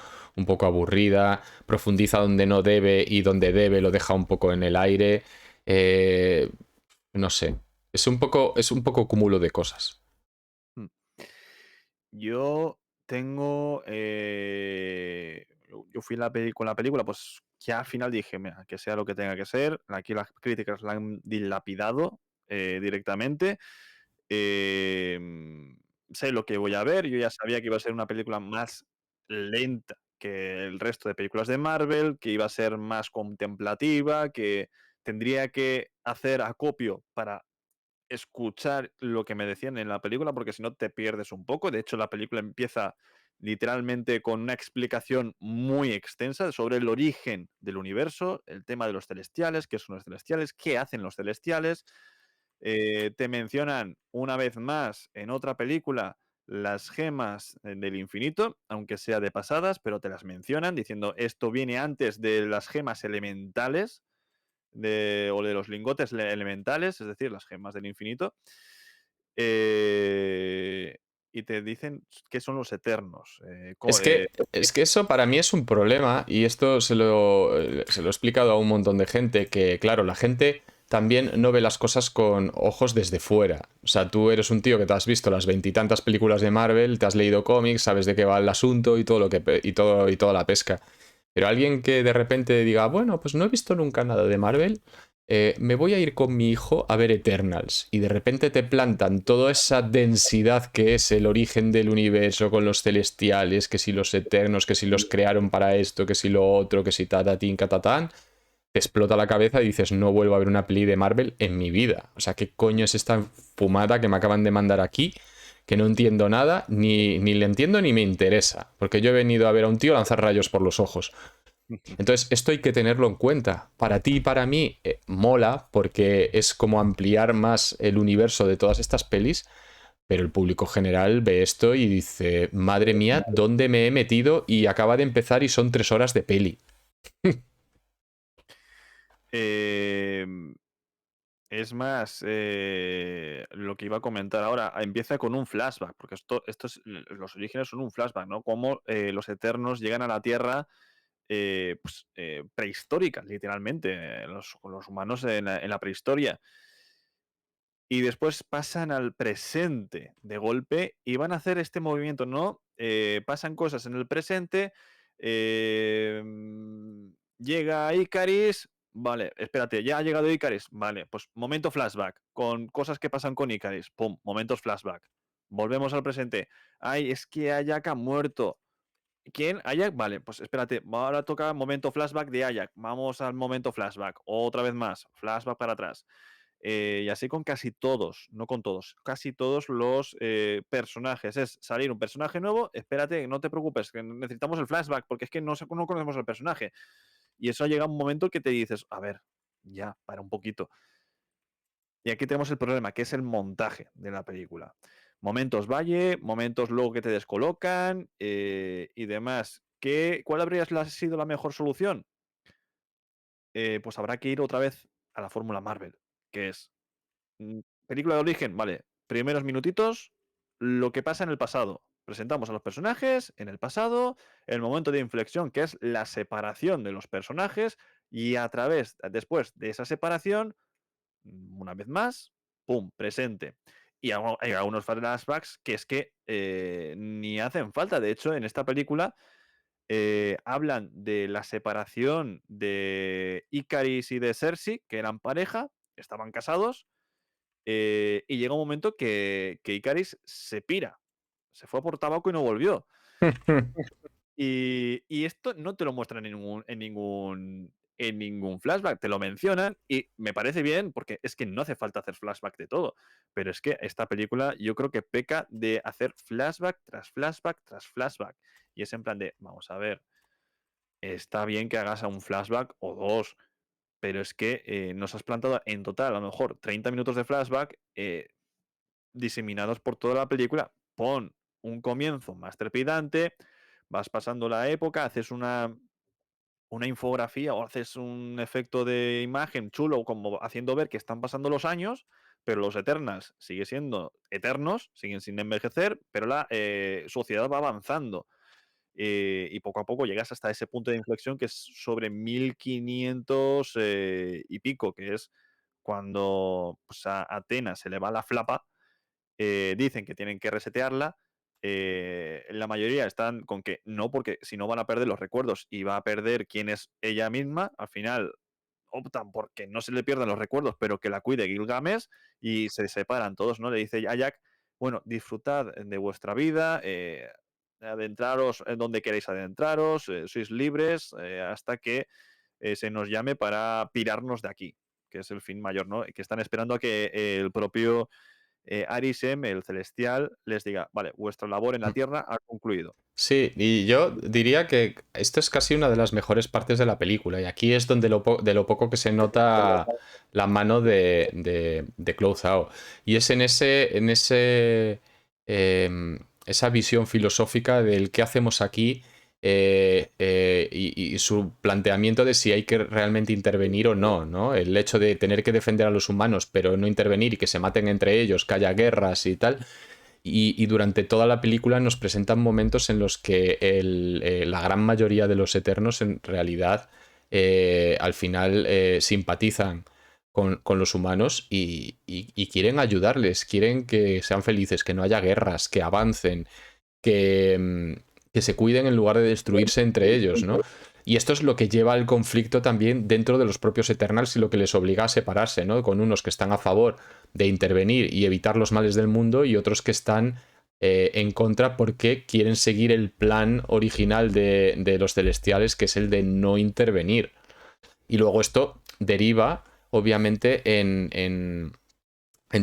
aburrida, profundiza donde no debe y donde debe lo deja un poco en el aire. Eh, no sé, es un poco cúmulo de cosas. Hmm. Yo tengo. Yo fui con la película, pues ya al final dije, mira, que sea lo que tenga que ser. Aquí las críticas la han dilapidado directamente. Sé lo que voy a ver. Yo ya sabía que iba a ser una película más lenta que el resto de películas de Marvel, que iba a ser más contemplativa, que tendría que hacer acopio para escuchar lo que me decían en la película, porque si no te pierdes un poco. De hecho, la película empieza literalmente con una explicación muy extensa sobre el origen del universo, el tema de los celestiales, qué son los celestiales, qué hacen los celestiales. Te mencionan una vez más en otra película las gemas del infinito, aunque sea de pasadas, pero te las mencionan diciendo esto viene antes de las gemas elementales o de los lingotes elementales, es decir, las gemas del infinito. Eh, y te dicen qué son los Eternos. Es que eso para mí es un problema y esto se lo he explicado a un montón de gente, que claro, la gente también no ve las cosas con ojos desde fuera. O sea, tú eres un tío que te has visto las veintitantas películas de Marvel, te has leído cómics, sabes de qué va el asunto y todo lo que y toda la pesca. Pero alguien que de repente diga, bueno, pues no he visto nunca nada de Marvel, me voy a ir con mi hijo a ver Eternals. Y de repente te plantan toda esa densidad que es el origen del universo con los celestiales, que si los eternos, que si los crearon para esto, que si lo otro, que si tatatín, catatán. Te explota la cabeza y dices, no vuelvo a ver una peli de Marvel en mi vida. O sea, ¿qué coño es esta fumada que me acaban de mandar aquí? Que no entiendo nada, ni le entiendo ni me interesa. Porque yo he venido a ver a un tío lanzar rayos por los ojos. Entonces, esto hay que tenerlo en cuenta. Para ti y para mí, mola, porque es como ampliar más el universo de todas estas pelis, pero el público general ve esto y dice, madre mía, ¿dónde me he metido? Y acaba de empezar y son 3 horas de peli. Es más, lo que iba a comentar ahora, empieza con un flashback, porque los orígenes son un flashback, ¿no? Cómo los Eternos llegan a la Tierra prehistórica, literalmente, los humanos en la prehistoria. Y después pasan al presente de golpe y van a hacer este movimiento, ¿no? Pasan cosas en el presente, llega Icaris, vale, espérate, ya ha llegado Icaris, vale, pues momento flashback, con cosas que pasan con Icaris, pum, momentos flashback. Volvemos al presente. Ay, es que Ayak ha muerto. ¿Quién? ¿Ayak? Vale, pues espérate, ahora toca momento flashback de Ayak. Vamos al momento flashback, otra vez más, flashback para atrás. Y así con casi todos, no con todos, casi todos los personajes. Es salir un personaje nuevo, espérate, no te preocupes, que necesitamos el flashback, porque es que no conocemos al personaje. Y eso llega un momento que te dices, a ver, ya, para un poquito. Y aquí tenemos el problema, que es el montaje de la película. Momentos valle, momentos luego que te descolocan y demás. ¿Cuál habría sido la mejor solución? Pues habrá que ir otra vez a la fórmula Marvel, que es película de origen, vale. Primeros minutitos, lo que pasa en el pasado. Presentamos a los personajes en el pasado, el momento de inflexión, que es la separación de los personajes, y después de esa separación, una vez más, ¡pum! Presente. Y hay algunos flashbacks que es que ni hacen falta. De hecho, en esta película hablan de la separación de Icaris y de Cersei, que eran pareja, estaban casados, y llega un momento que Icaris se pira. Se fue por tabaco y no volvió. Y esto no te lo muestran en ningún flashback. Te lo mencionan y me parece bien porque es que no hace falta hacer flashback de todo. Pero es que esta película yo creo que peca de hacer flashback tras flashback tras flashback. Y es en plan de, vamos a ver, está bien que hagas un flashback o dos, pero es que nos has plantado en total a lo mejor 30 minutos de flashback diseminados por toda la película. Pon un comienzo más trepidante, vas pasando la época, haces una infografía o haces un efecto de imagen chulo como haciendo ver que están pasando los años, pero los Eternals siguen siendo eternos, siguen sin envejecer, pero la sociedad va avanzando. Y poco a poco llegas hasta ese punto de inflexión que es sobre 1500 y pico, que es cuando pues, a Atenas se le va la flapa. Dicen que tienen que resetearla. La mayoría están con que no, porque si no van a perder los recuerdos y va a perder quién es ella misma. Al final optan porque no se le pierdan los recuerdos, pero que la cuide Gilgamesh y se separan todos, ¿no? Le dice a Jack, bueno, disfrutad de vuestra vida, adentraros en donde queréis adentraros, sois libres hasta que se nos llame para pirarnos de aquí, que es el fin mayor, ¿no? Que están esperando a que el propio Arisem, el celestial, les diga, vale, vuestra labor en la Tierra ha concluido. Sí, y yo diría que esto es casi una de las mejores partes de la película, y aquí es donde de lo poco que se nota la mano de Chloe Zhao. Y es esa visión filosófica del qué hacemos aquí y su planteamiento de si hay que realmente intervenir o no, ¿no? El hecho de tener que defender a los humanos, pero no intervenir y que se maten entre ellos, que haya guerras y tal. Y durante toda la película nos presentan momentos en los que la gran mayoría de los Eternos en realidad al final simpatizan con los humanos y quieren ayudarles, quieren que sean felices, que no haya guerras, que avancen, que se cuiden en lugar de destruirse entre ellos, ¿no? Y esto es lo que lleva al conflicto también dentro de los propios Eternals y lo que les obliga a separarse, ¿no? Con unos que están a favor de intervenir y evitar los males del mundo y otros que están en contra porque quieren seguir el plan original de los celestiales, que es el de no intervenir. Y luego esto deriva, obviamente, en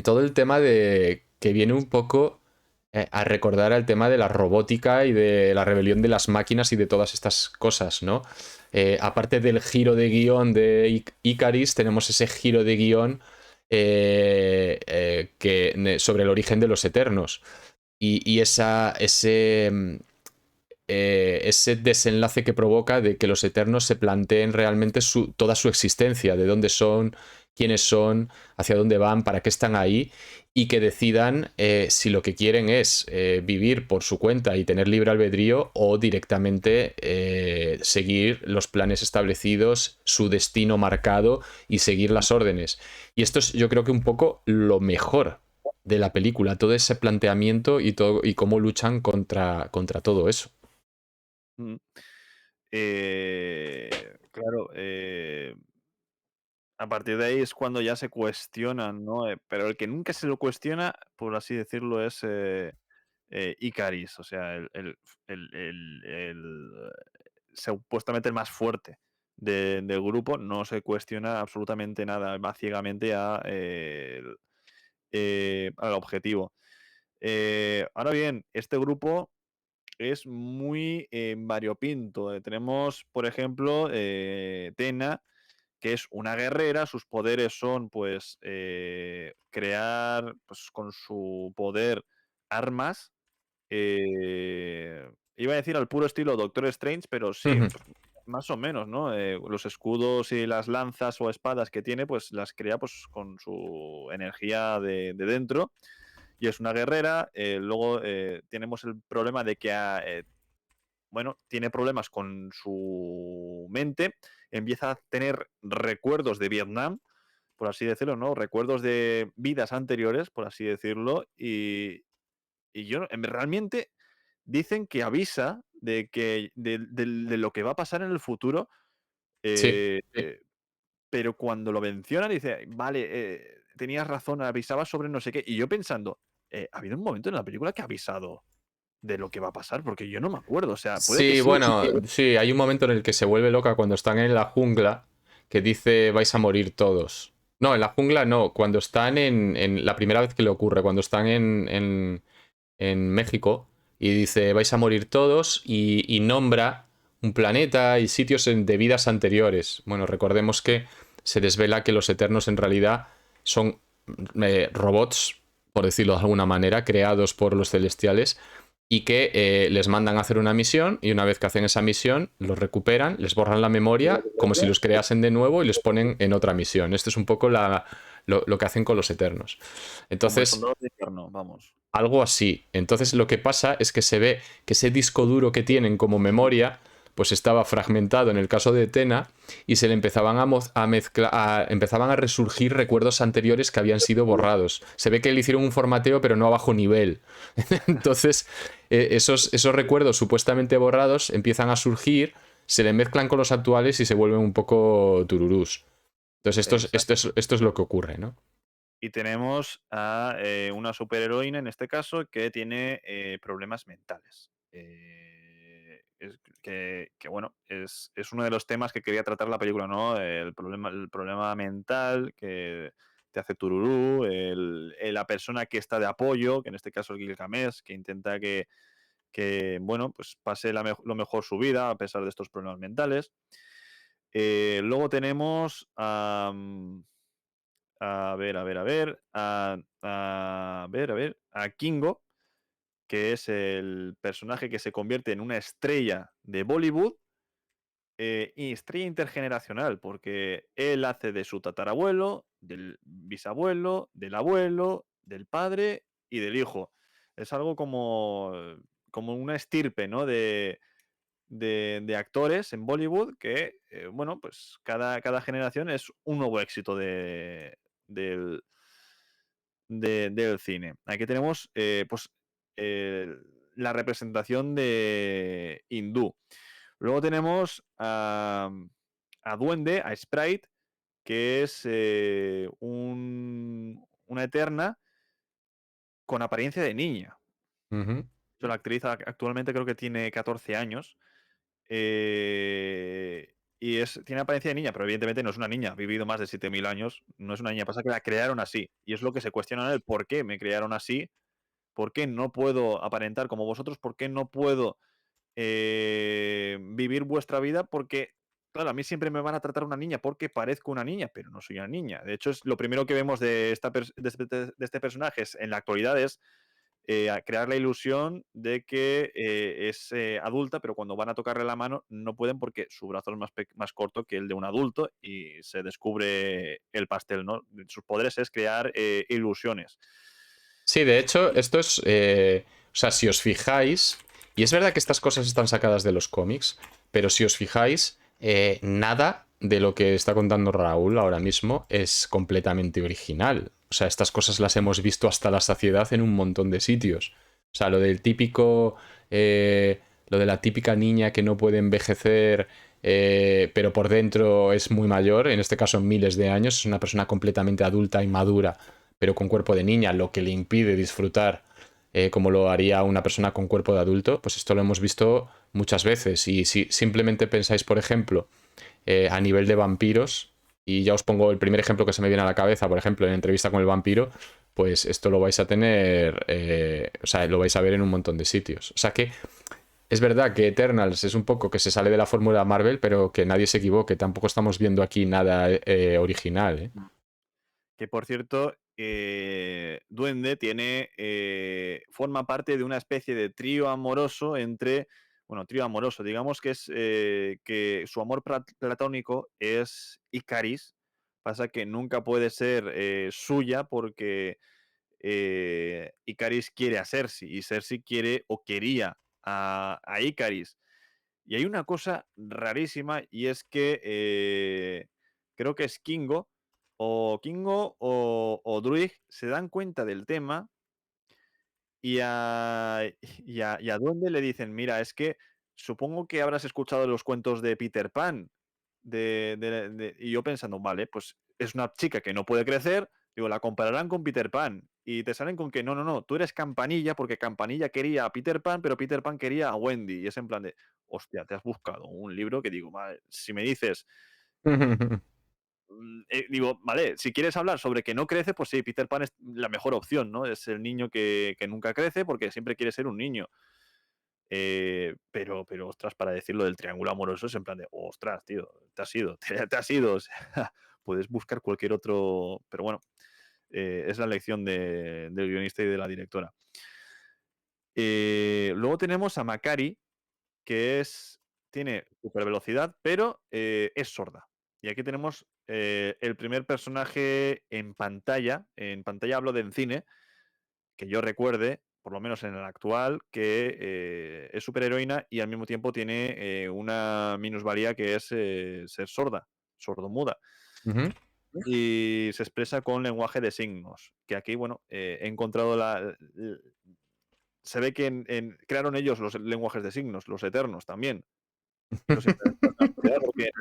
todo el tema de que viene un poco a recordar el tema de la robótica y de la rebelión de las máquinas y de todas estas cosas, ¿no? Aparte del giro de guión de Icaris, tenemos ese giro de guión sobre el origen de los Eternos. Y ese desenlace que provoca de que los Eternos se planteen realmente toda su existencia, de dónde son, quiénes son, hacia dónde van, para qué están ahí, y que decidan si lo que quieren es vivir por su cuenta y tener libre albedrío o directamente seguir los planes establecidos, su destino marcado y seguir las órdenes. Y esto es, yo creo que un poco lo mejor de la película, todo ese planteamiento y cómo luchan contra todo eso. Mm. Claro, a partir de ahí es cuando ya se cuestionan, ¿no? Pero el que nunca se lo cuestiona, por así decirlo, es Icaris, o sea, supuestamente el más fuerte del grupo, no se cuestiona absolutamente nada, va ciegamente al objetivo. Ahora bien, este grupo es muy variopinto. Tenemos, por ejemplo, Tena, que es una guerrera, sus poderes son, pues, crear, pues, con su poder armas. Iba a decir al puro estilo Doctor Strange, pero sí, Ujú. más o menos, ¿no? Los escudos y las lanzas o espadas que tiene, pues las crea pues, con su energía de dentro. Y es una guerrera. Luego tenemos el problema de que bueno, tiene problemas con su mente, empieza a tener recuerdos de Vietnam, por así decirlo, ¿no? Recuerdos de vidas anteriores, por así decirlo, y yo realmente dicen que avisa de lo que va a pasar en el futuro, Sí, eh, sí. pero cuando lo mencionan dice, vale, tenías razón, avisaba sobre no sé qué, y yo pensando, ¿ha habido un momento en la película que ha avisado de lo que va a pasar? Porque yo no me acuerdo, o sea, puede que Sí, sí. bueno, sí, hay un momento en el que se vuelve loca cuando están en la jungla que dice vais a morir todos. No, en la jungla no, cuando están en la primera vez que le ocurre, cuando están en México y dice vais a morir todos y nombra un planeta y sitios de vidas anteriores. Bueno, recordemos que se desvela que los Eternos en realidad son robots, por decirlo de alguna manera, creados por los celestiales y que les mandan a hacer una misión y una vez que hacen esa misión los recuperan, les borran la memoria como si los creasen de nuevo y les ponen en otra misión. Esto es un poco lo que hacen con los Eternos. Como el Entonces, soldado de invierno, vamos. algo así. Entonces lo que pasa es que se ve que ese disco duro que tienen como memoria pues estaba fragmentado en el caso de Tena y se le empezaban a mezclar, empezaban a resurgir recuerdos anteriores que habían sido borrados. Se ve que le hicieron un formateo pero no a bajo nivel. Entonces esos recuerdos supuestamente borrados empiezan a surgir, se le mezclan con los actuales y se vuelven un poco tururús. Entonces Exacto. esto es lo que ocurre, ¿no? Y tenemos a una superheroína, en este caso, que tiene problemas mentales. Bueno, es uno de los temas que quería tratar la película, ¿no? El problema mental que te hace tururú, la persona que está de apoyo, que en este caso es Gilgamesh, que intenta bueno, pues pase lo mejor su vida a pesar de estos problemas mentales. Luego tenemos a ver, a ver, a ver. A Kingo, que es el personaje que se convierte en una estrella de Bollywood y estrella intergeneracional, porque él hace de su tatarabuelo, del bisabuelo, del abuelo, del padre y del hijo. Es algo como una estirpe, ¿no? De actores en Bollywood que, bueno, pues cada generación es un nuevo éxito del, del cine. Aquí tenemos, pues, eh, la representación de hindú. Luego tenemos a Duende, a Sprite, que es una eterna con apariencia de niña. Ujú. La actriz actualmente creo que tiene 14 años. Y tiene apariencia de niña, pero evidentemente no es una niña. Ha vivido más de 7000 años. No es una niña. Pasa que la crearon así. Y es lo que se cuestiona el por qué me crearon así. ¿Por qué no puedo aparentar como vosotros? ¿Por qué no puedo vivir vuestra vida? Porque, claro, a mí siempre me van a tratar una niña porque parezco una niña, pero no soy una niña. De hecho, es lo primero que vemos de este personaje en la actualidad es a crear la ilusión de que es adulta, pero cuando van a tocarle la mano no pueden porque su brazo es más corto que el de un adulto y se descubre el pastel, ¿no? Sus poderes es crear ilusiones. Sí, de hecho, esto es. O sea, si os fijáis. Y es verdad que estas cosas están sacadas de los cómics, pero si os fijáis, nada de lo que está contando Raúl ahora mismo es completamente original. O sea, estas cosas las hemos visto hasta la saciedad en un montón de sitios. O sea, lo del típico. Lo de la típica niña que no puede envejecer, pero por dentro es muy mayor, en este caso miles de años, es una persona completamente adulta y madura pero con cuerpo de niña, lo que le impide disfrutar como lo haría una persona con cuerpo de adulto, pues esto lo hemos visto muchas veces. Y si simplemente pensáis, por ejemplo, a nivel de vampiros, y ya os pongo el primer ejemplo que se me viene a la cabeza, por ejemplo, en Entrevista con el vampiro, pues esto lo vais a tener, o sea, lo vais a ver en un montón de sitios. O sea que es verdad que Eternals es un poco que se sale de la fórmula Marvel, pero que nadie se equivoque, tampoco estamos viendo aquí nada original, ¿eh? Que por cierto, Duende forma parte de una especie de trío amoroso bueno, trío amoroso, digamos que es que su amor platónico es Icaris. Pasa que nunca puede ser suya porque Icaris quiere a Cersei y Cersei quiere o quería a Icaris. Y hay una cosa rarísima y es que creo que es Kingo o Druig se dan cuenta del tema y y a Duende le dicen, mira, es que supongo que habrás escuchado los cuentos de Peter Pan. Y yo pensando, vale, pues es una chica que no puede crecer, digo, la compararán con Peter Pan. Y te salen con que no, no, no, tú eres Campanilla porque Campanilla quería a Peter Pan, pero Peter Pan quería a Wendy. Y es en plan de, hostia, te has buscado un libro que digo, vale, si me dices, digo, vale, si quieres hablar sobre que no crece, pues sí, Peter Pan es la mejor opción, ¿no? Es el niño que nunca crece porque siempre quiere ser un niño. Pero, ostras, para decirlo del triángulo amoroso es en plan de, ostras, tío, te has ido, te has ido. O sea, puedes buscar cualquier otro. Pero bueno, es la elección del guionista y de la directora. Luego tenemos a Makari, que tiene super velocidad, pero es sorda. Y aquí tenemos el primer personaje en pantalla hablo de en cine, que yo recuerde, por lo menos en el actual, que es superheroína y al mismo tiempo tiene una minusvalía que es ser sorda, sordomuda. Ujú. Y se expresa con lenguaje de signos, que aquí, bueno, he encontrado se ve que crearon ellos los lenguajes de signos, los eternos también. Esto siempre es una curiosidad porque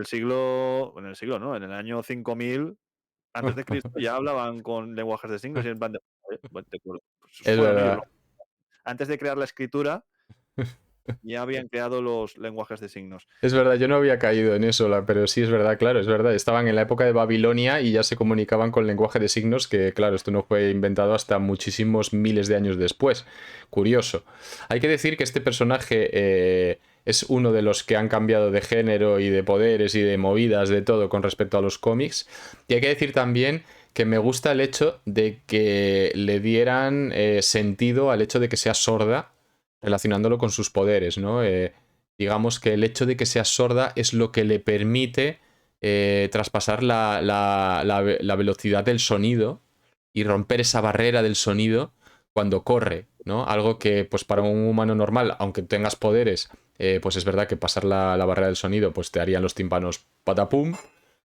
no, en el año 5000 antes de Cristo ya hablaban con lenguajes de signos y en plan de, pues, Es fueron ellos verdad. antes de crear la escritura, ya habían creado los lenguajes de signos. Es verdad, yo no había caído en eso, pero sí es verdad, claro, es verdad. Estaban en la época de Babilonia y ya se comunicaban con lenguaje de signos, que claro, esto no fue inventado hasta muchísimos miles de años después. Curioso. Hay que decir que este personaje es uno de los que han cambiado de género y de poderes y de movidas, de todo con respecto a los cómics. Y hay que decir también que me gusta el hecho de que le dieran sentido al hecho de que sea sorda, relacionándolo con sus poderes, ¿no? Digamos que el hecho de que sea sorda es lo que le permite traspasar la velocidad del sonido y romper esa barrera del sonido cuando corre, ¿no? Algo que, pues para un humano normal, aunque tengas poderes, pues es verdad que pasar la barrera del sonido, pues te harían los tímpanos patapum,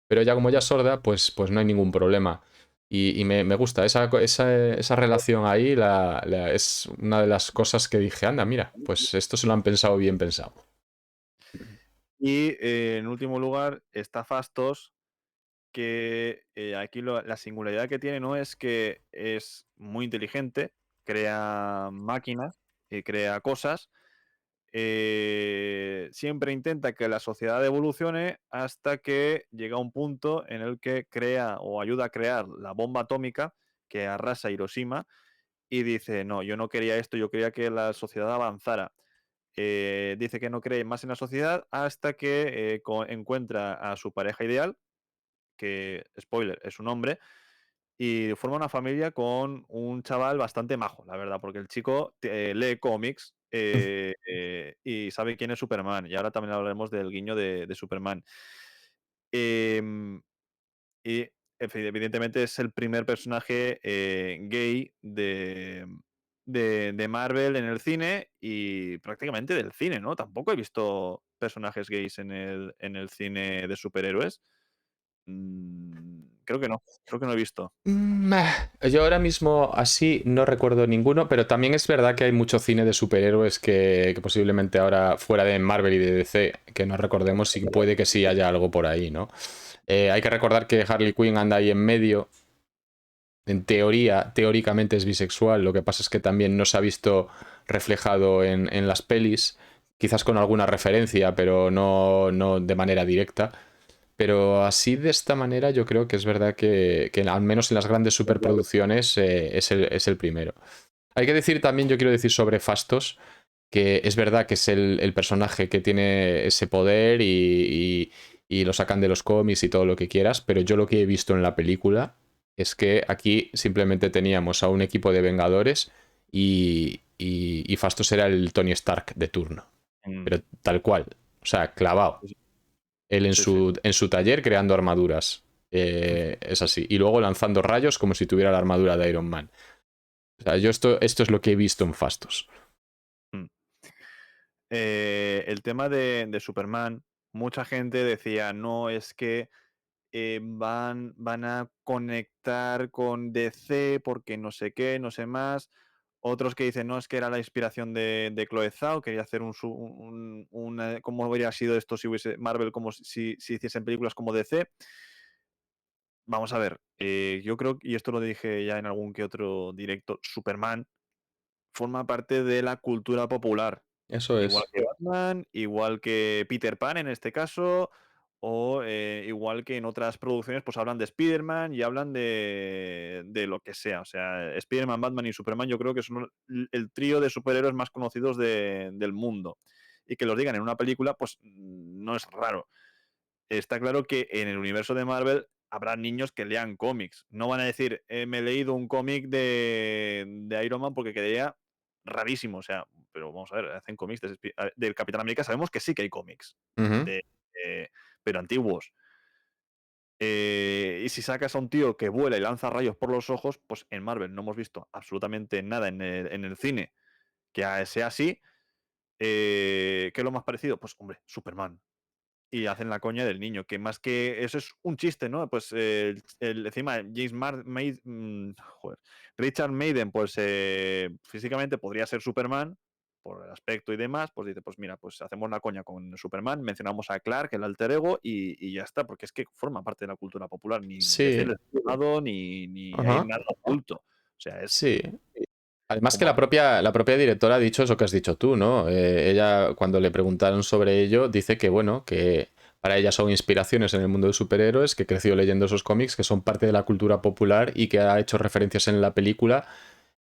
pero ella como ya es sorda, pues no hay ningún problema. Y me gusta esa relación ahí, es una de las cosas que dije, anda, mira, pues esto se lo han pensado bien pensado. Y en último lugar está Fastos, que aquí la singularidad que tiene no es que es muy inteligente, crea máquinas y crea cosas, siempre intenta que la sociedad evolucione hasta que llega un punto en el que crea o ayuda a crear la bomba atómica que arrasa Hiroshima y dice, no, yo no quería esto, yo quería que la sociedad avanzara. Dice que no cree más en la sociedad hasta que encuentra a su pareja ideal, que, spoiler, es un hombre, y forma una familia con un chaval bastante majo, la verdad, porque el chico lee cómics y sabe quién es Superman. Y ahora también hablaremos del guiño de Superman. Em, y evidentemente es el primer personaje gay de Marvel en el cine y prácticamente del cine, ¿no? Tampoco he visto personajes gays en el cine de superhéroes. Creo que no he visto. Yo ahora mismo así no recuerdo ninguno, pero también es verdad que hay mucho cine de superhéroes que posiblemente ahora fuera de Marvel y de DC, que no recordemos, y puede que sí haya algo por ahí, ¿no? Hay que recordar que Harley Quinn anda ahí en medio. En teoría, teóricamente es bisexual, lo que pasa es que también no se ha visto reflejado en las pelis, quizás con alguna referencia, pero no de manera directa. Pero así de esta manera yo creo que es verdad que al menos en las grandes superproducciones es el primero. Hay que decir también, yo quiero decir sobre Fastos, que es verdad que es el personaje que tiene ese poder y lo sacan de los cómics y todo lo que quieras, pero yo lo que he visto en la película es que aquí simplemente teníamos a un equipo de Vengadores y Fastos era el Tony Stark de turno, Mm, pero tal cual, o sea, clavado. Él sí, sí. en su taller creando armaduras. Es así. Y luego lanzando rayos como si tuviera la armadura de Iron Man. O sea, yo esto es lo que he visto en Fastos. Mm. El tema de Superman, mucha gente decía, no, es que van a conectar con DC porque no sé qué, no sé más. Otros que dicen, no, es que era la inspiración de Chloe Zhao, quería hacer cómo habría sido esto si hubiese Marvel, como si hiciesen películas como DC. Vamos a ver, yo creo, y esto lo dije ya en algún que otro directo, Superman forma parte de la cultura popular. Eso Igual es. que Batman, igual que Peter Pan en este caso, o igual que en otras producciones, pues hablan de Spider-Man y hablan de lo que sea. O sea, Spider-Man, Batman y Superman yo creo que son el trío de superhéroes más conocidos del mundo. Y que los digan en una película, pues no es raro. Está claro que en el universo de Marvel habrá niños que lean cómics. No van a decir, me he leído un cómic de Iron Man porque quedaría rarísimo. O sea, pero vamos a ver, hacen cómics del Capitán América. Sabemos que sí que hay cómics, Ujú. de, pero antiguos. Y si sacas a un tío que vuela y lanza rayos por los ojos, pues en Marvel no hemos visto absolutamente nada en el cine que sea así. ¿Qué es lo más parecido? Pues hombre, Superman y hacen la coña del niño, que más que eso es un chiste, ¿no? Pues encima joder, Richard Madden, pues físicamente podría ser Superman por el aspecto y demás, pues dice, pues mira, pues hacemos la coña con Superman, mencionamos a Clark, el alter ego, y ya está, porque es que forma parte de la cultura popular, ni DC Sí. lo ha tomado, ni hay Ajá. nada oculto. O sea, es Sí. Además que como... la propia directora ha dicho eso que has dicho tú, ¿no? Ella, cuando le preguntaron sobre ello, dice que, bueno, que para ella son inspiraciones en el mundo de superhéroes, que creció leyendo esos cómics, que son parte de la cultura popular y que ha hecho referencias en la película,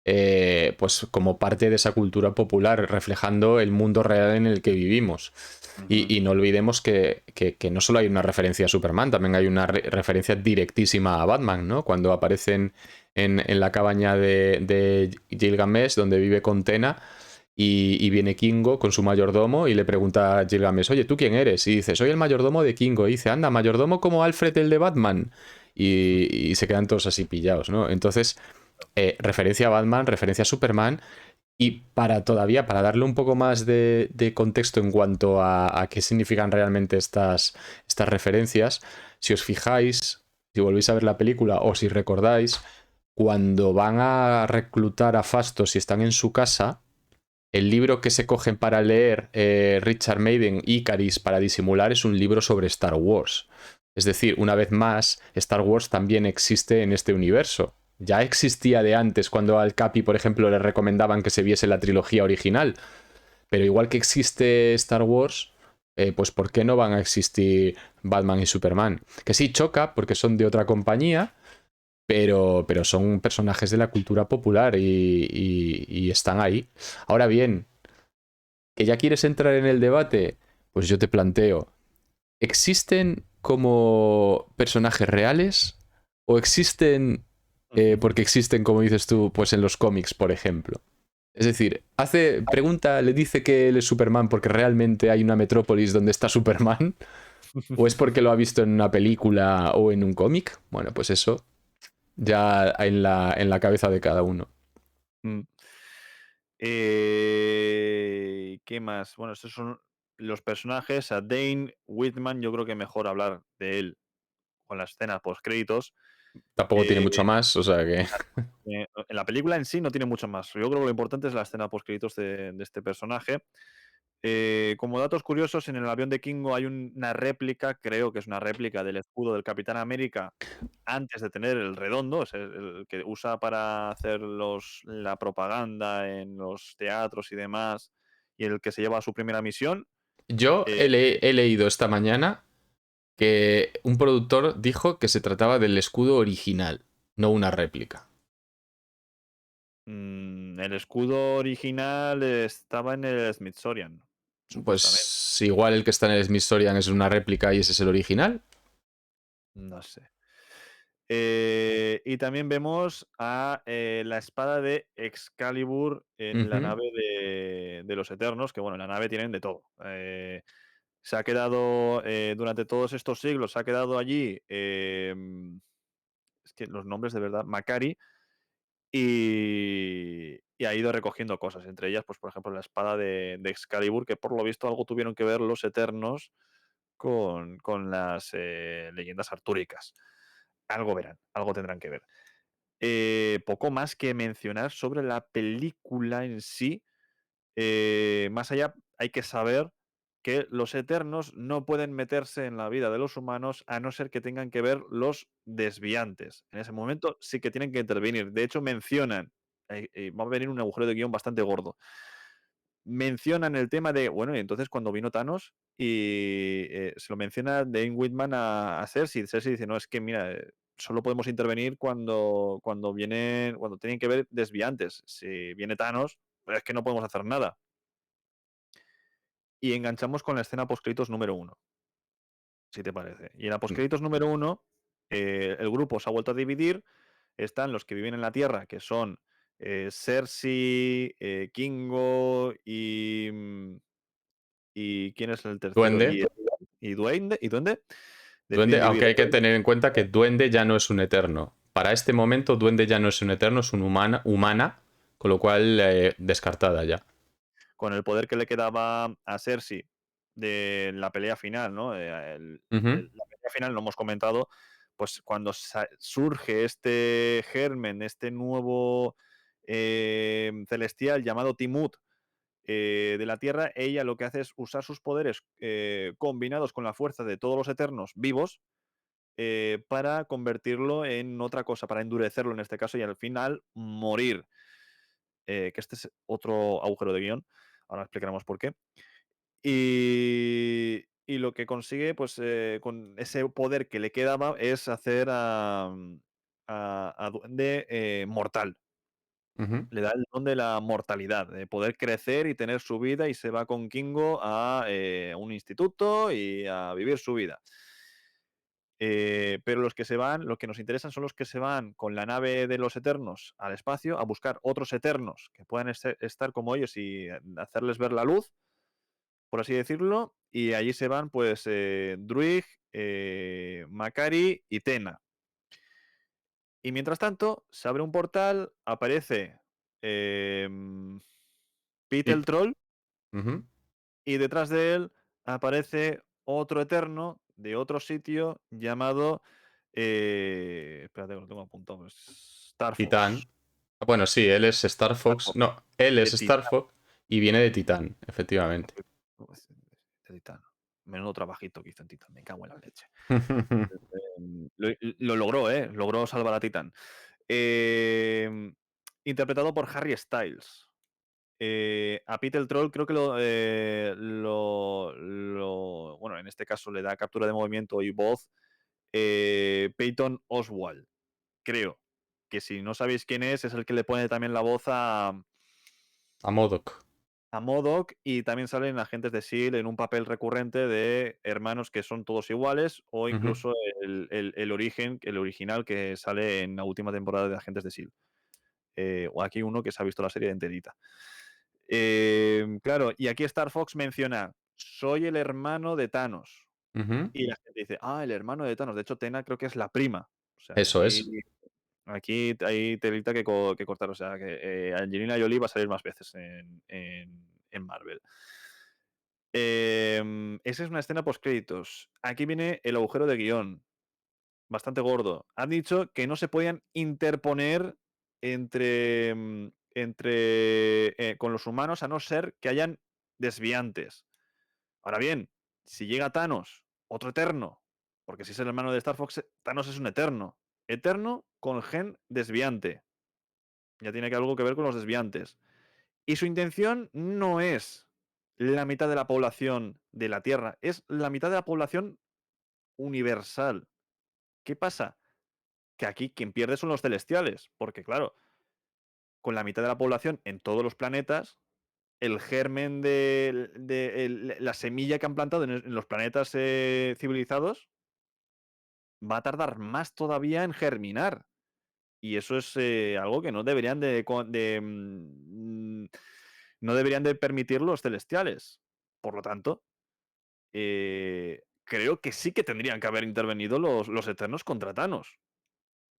pues como parte de esa cultura popular, reflejando el mundo real en el que vivimos. Ujú. Y no olvidemos que no solo hay una referencia a Superman, también hay una referencia directísima a Batman, ¿no? Cuando aparecen en la cabaña de Gilgamesh, donde vive con Tena, y viene Kingo con su mayordomo y le pregunta a Gilgamesh, oye, ¿tú quién eres? Y dice, soy el mayordomo de Kingo. Y dice, anda, mayordomo como Alfred el de Batman. Y se quedan todos así pillados, ¿no? Entonces, Referencia a Batman, referencia a Superman. Y para darle un poco más de contexto en cuanto a qué significan realmente estas referencias, si os fijáis, si volvéis a ver la película o si recordáis, cuando van a reclutar a Fastos y están en su casa, el libro que se cogen para leer Richard Madden, Icaris, para disimular, es un libro sobre Star Wars. Es decir, una vez más, Star Wars también existe en este universo. Ya existía de antes, cuando al Capi, por ejemplo, le recomendaban que se viese la trilogía original. Pero igual que existe Star Wars, pues ¿por qué no van a existir Batman y Superman? Que sí choca, porque son de otra compañía, pero son personajes de la cultura popular y están ahí. Ahora bien, ¿que ya quieres entrar en el debate? Pues yo te planteo, ¿existen como personajes reales o existen porque existen, como dices tú, pues en los cómics, por ejemplo? Es decir, le dice que él es Superman porque realmente hay una metrópolis donde está Superman, o es porque lo ha visto en una película o en un cómic. Bueno, pues eso ya en la cabeza de cada uno. Mm. ¿Qué más? Bueno, estos son los personajes. A Dane Whitman, yo creo que mejor hablar de él con la escena post-créditos. Tampoco tiene mucho más, o sea que. En la película en sí no tiene mucho más. Yo creo que lo importante es la escena post-créditos de este personaje. Como datos curiosos, en el avión de Kingo hay una réplica, creo que es una réplica del escudo del Capitán América antes de tener el redondo, es el que usa para hacer la propaganda en los teatros y demás, y el que se lleva a su primera misión. Yo Eh, he leído esta mañana que un productor dijo que se trataba del escudo original, no una réplica. el escudo original estaba en el Smithsonian, supuestamente. Pues igual el que está en el Smithsonian es una réplica y ese es el original. No sé. Y también vemos a la espada de Excalibur en la Ujú. nave de los Eternos, que bueno, en la nave tienen de todo. Se ha quedado, durante todos estos siglos, se ha quedado allí, es que los nombres de verdad, Macari, y ha ido recogiendo cosas, entre ellas, pues por ejemplo, la espada de Excalibur, que por lo visto algo tuvieron que ver los Eternos con las leyendas artúricas. Algo verán, algo tendrán que ver. Poco más que mencionar sobre la película en sí. Más allá, hay que saber que los Eternos no pueden meterse en la vida de los humanos a no ser que tengan que ver los desviantes. En ese momento sí que tienen que intervenir. De hecho, mencionan, va a venir un agujero de guión bastante gordo. Mencionan el tema de, bueno, y entonces cuando vino Thanos y se lo menciona Dane Whitman a Cersei. Cersei dice, no, es que mira, solo podemos intervenir cuando vienen, cuando tienen que ver desviantes. Si viene Thanos, pues es que no podemos hacer nada. Y enganchamos con la escena postcréditos número 1, si te parece. Y en la postcréditos número 1, el grupo se ha vuelto a dividir. Están los que viven en la Tierra, que son Cersei, Kingo y ¿quién es el tercero? Duende. Y Duende. Duende, Deciden aunque dividir. hay que tener en cuenta que Duende ya no es un eterno. Para este momento, Duende ya no es un eterno, es un humana, con lo cual descartada ya. Con el poder que le quedaba a Cersei de la pelea final, ¿no? Ujú. La pelea final, lo hemos comentado, pues cuando surge este germen, este nuevo celestial llamado Timut de la Tierra, ella lo que hace es usar sus poderes combinados con la fuerza de todos los Eternos vivos para convertirlo en otra cosa, para endurecerlo en este caso y al final morir. Que este es otro agujero de guión, ahora explicaremos por qué. Y lo que consigue, pues, con ese poder que le quedaba, es hacer a Duende mortal. Ujú. Le da el don de la mortalidad, de poder crecer y tener su vida, y se va con Kingo a un instituto y a vivir su vida. Pero los que se van, los que nos interesan son los que se van con la nave de los Eternos al espacio a buscar otros Eternos que puedan estar como ellos y hacerles ver la luz, por así decirlo, y allí se van pues Druig, Macari y Tena. Y mientras tanto, se abre un portal, aparece Pete el Troll, Ujú. y detrás de él aparece otro Eterno de otro sitio llamado. Espérate, que lo tengo apuntado. Star Fox. Titán. Bueno, sí, él es Star Star Fox. Fox, No, él es de Star Titán. Fox y viene de Titán, efectivamente. De Titán. Menudo trabajito que hizo en Titán, me cago en la leche. Lo logró, ¿eh? Logró salvar a Titán. Interpretado por Harry Styles. A Pete el Troll creo que bueno, en este caso le da captura de movimiento y voz Peyton Oswald, creo. Que si no sabéis quién es el que le pone también la voz a MODOK. MODOK, y también salen agentes de S.H.I.E.L.D. en un papel recurrente de hermanos que son todos iguales, o Ujú. incluso el original que sale en la última temporada de Agentes de S.H.I.E.L.D. O aquí uno que se ha visto la serie de enterita. Claro, y aquí Star Fox menciona: soy el hermano de Thanos. Ujú. Y la gente dice: el hermano de Thanos. De hecho, Tena creo que es la prima. O sea, Eso es. aquí hay telita que cortar. O sea, que Angelina Jolie va a salir más veces en Marvel. Esa es una escena post-créditos. Aquí viene el agujero de guión. Bastante gordo. Han dicho que no se podían interponer con los humanos a no ser que hayan desviantes. Ahora bien, si llega Thanos, otro eterno, porque si es el hermano de Star Fox, Thanos es un eterno. Eterno con gen desviante. Ya tiene algo que ver con los desviantes. Y su intención no es la mitad de la población de la Tierra, es la mitad de la población universal. ¿Qué pasa? Que aquí quien pierde son los celestiales, porque claro, con la mitad de la población en todos los planetas, el germen de la semilla que han plantado en los planetas civilizados va a tardar más todavía en germinar. Y eso es algo que no deberían no deberían de permitir los celestiales. Por lo tanto, creo que sí que tendrían que haber intervenido los Eternos contra Thanos.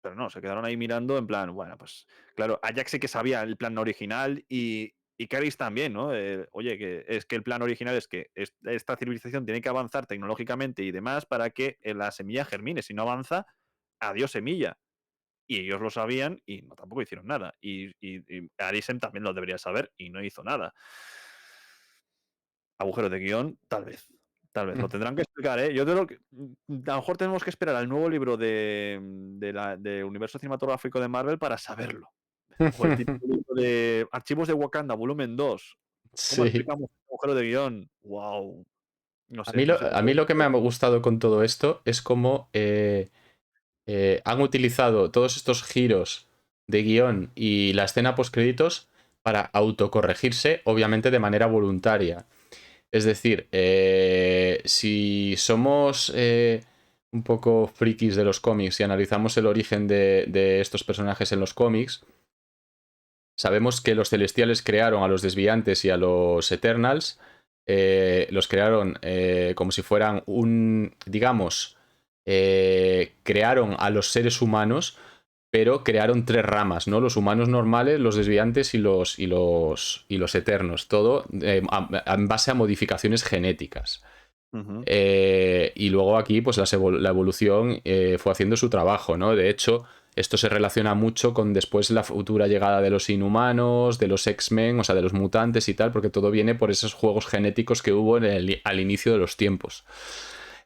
Pero no, se quedaron ahí mirando en plan, bueno, pues claro, Ajax sí que sabía el plan original y Caris también, ¿no? Oye, que es que el plan original es que esta civilización tiene que avanzar tecnológicamente y demás para que la semilla germine. Si no avanza, adiós semilla. Y ellos lo sabían y no, tampoco hicieron nada. Y Arisem también lo debería saber y no hizo nada. Agujero de guión, tal vez. Tal vez. Lo tendrán que explicar, ¿eh? Yo creo que a lo mejor tenemos que esperar al nuevo libro de Universo Cinematográfico de Marvel para saberlo. O el típico libro de Archivos de Wakanda, volumen 2. ¿Cómo Sí. explicamos el agujero de guión? ¡Wow! No A sé, mí no sé. a mí lo que me ha gustado con todo esto es cómo han utilizado todos estos giros de guión y la escena postcréditos para autocorregirse, obviamente de manera voluntaria. Es decir, si somos un poco frikis de los cómics y analizamos el origen de estos personajes en los cómics, sabemos que los celestiales crearon a los desviantes y a los Eternals, los crearon como si fueran digamos, crearon a los seres humanos, pero crearon tres ramas, ¿no? Los humanos normales, los desviantes y los eternos. Todo en base a modificaciones genéticas. Uh-huh. Y luego aquí, pues la evolución fue haciendo su trabajo, ¿no? De hecho, esto se relaciona mucho con después la futura llegada de los inhumanos, de los X-Men, o sea, de los mutantes y tal, porque todo viene por esos juegos genéticos que hubo al inicio de los tiempos.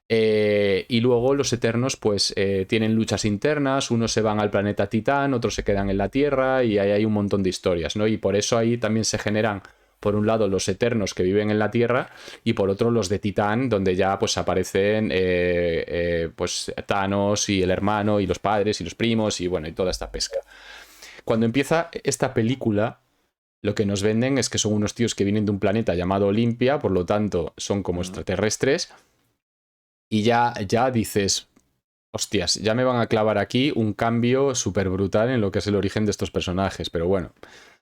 Y luego los Eternos pues tienen luchas internas, unos se van al planeta Titán, otros se quedan en la Tierra y ahí hay un montón de historias, ¿no? Y por eso ahí también se generan, por un lado, los Eternos que viven en la Tierra y por otro los de Titán, donde ya pues aparecen pues Thanos y el hermano y los padres y los primos y bueno, y toda esta pesca. Cuando empieza esta película, lo que nos venden es que son unos tíos que vienen de un planeta llamado Olimpia, por lo tanto son como extraterrestres. Y ya dices, hostias, ya me van a clavar aquí un cambio súper brutal en lo que es el origen de estos personajes. Pero bueno,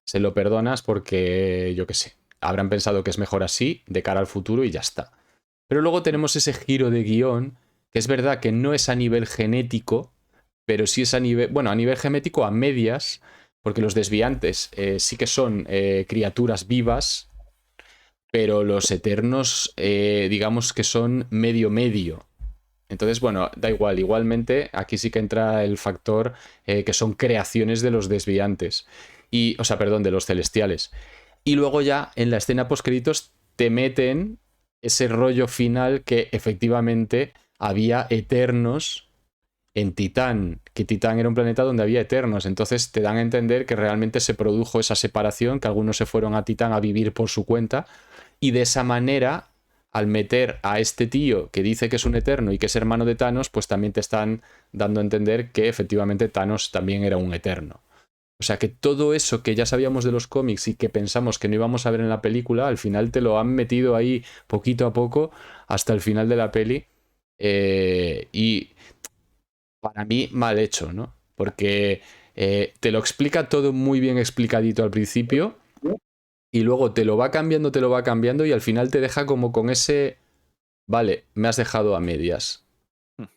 se lo perdonas porque, yo qué sé, habrán pensado que es mejor así de cara al futuro y ya está. Pero luego tenemos ese giro de guión, que es verdad que no es a nivel genético, pero sí es a nivel, bueno, a nivel geométrico a medias, porque los desviantes sí que son criaturas vivas, pero los eternos digamos que son medio medio. Entonces, bueno, da igual, igualmente aquí sí que entra el factor que son creaciones de los desviantes, y, o sea, perdón, de los celestiales. Y luego ya en la escena postcréditos te meten ese rollo final que efectivamente había eternos en Titán, que Titán era un planeta donde había eternos, entonces te dan a entender que realmente se produjo esa separación, que algunos se fueron a Titán a vivir por su cuenta, y de esa manera, al meter a este tío que dice que es un eterno y que es hermano de Thanos, pues también te están dando a entender que efectivamente Thanos también era un eterno. O sea que todo eso que ya sabíamos de los cómics y que pensamos que no íbamos a ver en la película, al final te lo han metido ahí poquito a poco hasta el final de la peli. Y para mí mal hecho, ¿no? Porque te lo explica todo muy bien explicadito al principio y luego te lo va cambiando y al final te deja como con ese, vale, me has dejado a medias. Hmm.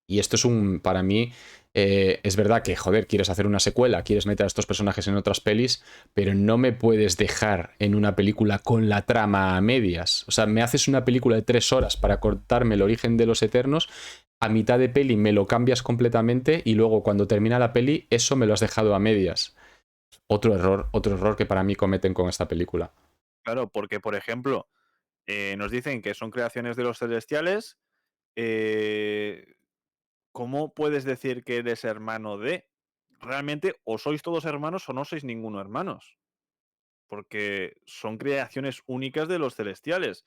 Y esto es un, para mí, es verdad que, joder, quieres hacer una secuela, quieres meter a estos personajes en otras pelis, pero no me puedes dejar en una película con la trama a medias. O sea, me haces una película de 3 horas para cortarme el origen de los Eternos, a mitad de peli me lo cambias completamente y luego cuando termina la peli, eso me lo has dejado a medias. Otro error que para mí cometen con esta película. Claro, porque, por ejemplo, nos dicen que son creaciones de los celestiales. eh, ¿Cómo puedes decir que eres hermano de? Realmente, o sois todos hermanos o no sois ninguno hermanos. Porque son creaciones únicas de los celestiales.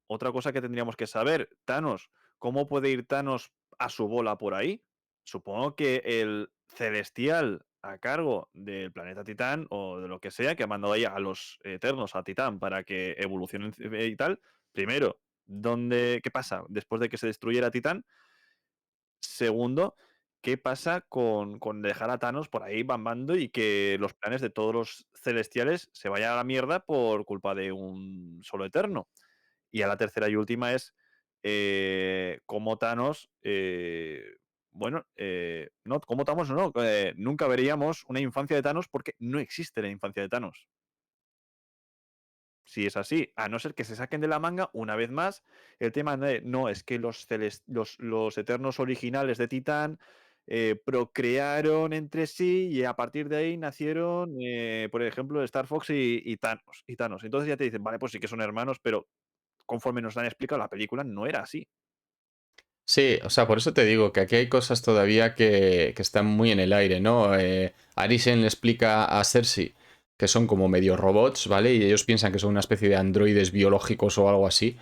Otra cosa que tendríamos que saber, Thanos, ¿cómo puede ir Thanos a su bola por ahí? Supongo que el celestial a cargo del planeta Titán o de lo que sea, que ha mandado ahí a los Eternos a Titán para que evolucionen y tal, primero, ¿qué pasa después de que se destruyera Titán? Segundo, ¿qué pasa con dejar a Thanos por ahí bambando y que los planes de todos los celestiales se vayan a la mierda por culpa de un solo eterno? Y a la tercera y última es cómo Thanos, bueno, no, cómo Thanos no, nunca veríamos una infancia de Thanos porque no existe la infancia de Thanos. Si es así, a no ser que se saquen de la manga una vez más el tema de no, es que los eternos originales de Titán procrearon entre sí y a partir de ahí nacieron, por ejemplo, Star Fox y Thanos. Entonces ya te dicen, vale, pues sí que son hermanos, pero conforme nos han explicado la película, no era así. Sí, o sea, por eso te digo que aquí hay cosas todavía que están muy en el aire, ¿no? Arisen le explica a Cersei que son como medio robots, ¿vale? Y ellos piensan que son una especie de androides biológicos o algo así,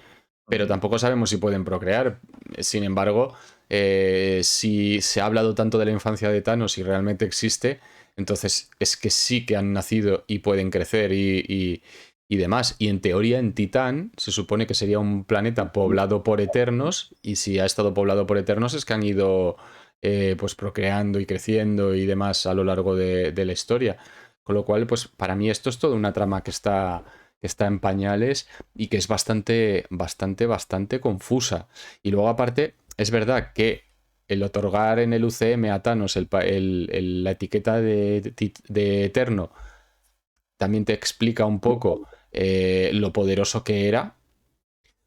pero Ujú. tampoco sabemos si pueden procrear. Sin embargo, si se ha hablado tanto de la infancia de Thanos y realmente existe, entonces es que sí que han nacido y pueden crecer y demás. Y en teoría en Titán se supone que sería un planeta poblado por eternos y si ha estado poblado por eternos es que han ido pues procreando y creciendo y demás a lo largo de la historia. Con lo cual, pues para mí esto es toda una trama que está en pañales y que es bastante confusa. Y luego aparte, es verdad que el otorgar en el UCM a Thanos la etiqueta de Eterno también te explica un poco lo poderoso que era.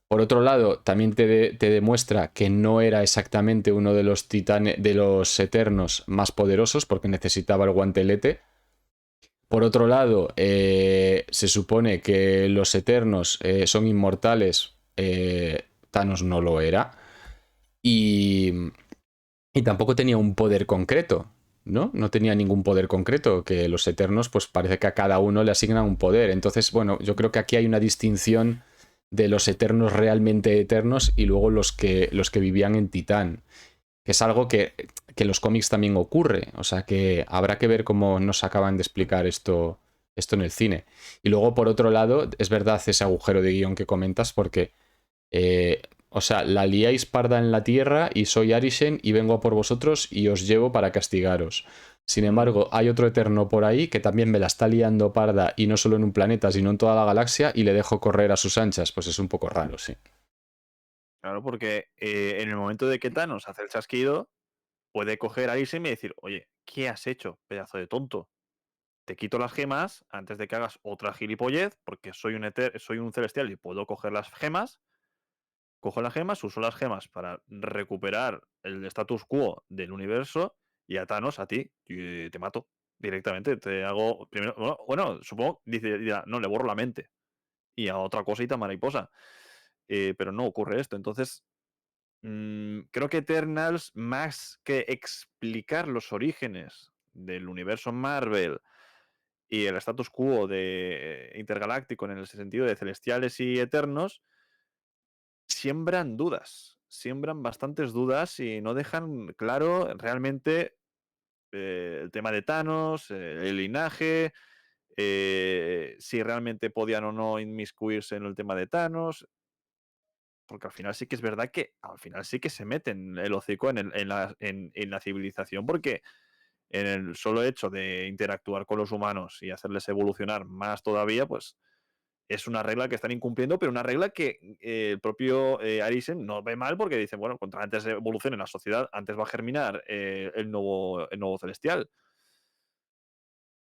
Por otro lado, también te demuestra que no era exactamente uno de los titanes, de los eternos más poderosos, porque necesitaba el guantelete. Por otro lado, se supone que los eternos son inmortales. Thanos no lo era. Y, y tampoco tenía un poder concreto, ¿no? No tenía ningún poder concreto, que los eternos, pues parece que a cada uno le asignan un poder. Entonces, bueno, yo creo que aquí hay una distinción de los eternos realmente eternos y luego los que vivían en Titán, que es algo que en los cómics también ocurre. O sea que habrá que ver cómo nos acaban de explicar esto en el cine. Y luego, por otro lado, es verdad ese agujero de guión que comentas, porque o sea, la liáis parda en la tierra y soy Arisen y vengo a por vosotros y os llevo para castigaros. Sin Mm, embargo, hay otro eterno por ahí que también me la está liando parda y no solo en un planeta, sino en toda la galaxia y le dejo correr a sus anchas. Pues es un poco raro, sí. claro, porque en el momento de que Thanos hace el chasquido, puede coger a Arisem y decir, oye, ¿qué has hecho, pedazo de tonto? Te quito las gemas antes de que hagas otra gilipollez, porque soy un celestial y puedo coger las gemas. Cojo las gemas, uso las gemas para recuperar el status quo del universo y a Thanos, a ti, y te mato directamente. Te hago. Primero, bueno, supongo, dirá, no, le borro la mente. Y a otra cosita mariposa. Pero no ocurre esto. Entonces, creo que Eternals, más que explicar los orígenes del universo Marvel y el status quo de intergaláctico en el sentido de celestiales y eternos, siembran bastantes dudas y no dejan claro realmente el tema de Thanos, el linaje, si realmente podían o no inmiscuirse en el tema de Thanos, porque al final sí que es verdad que al final sí que se meten el hocico en la civilización, porque en el solo hecho de interactuar con los humanos y hacerles evolucionar más todavía, pues es una regla que están incumpliendo, pero una regla que el propio Arisen no ve mal porque dice, bueno, contra antes evolucione la sociedad, antes va a germinar el nuevo celestial.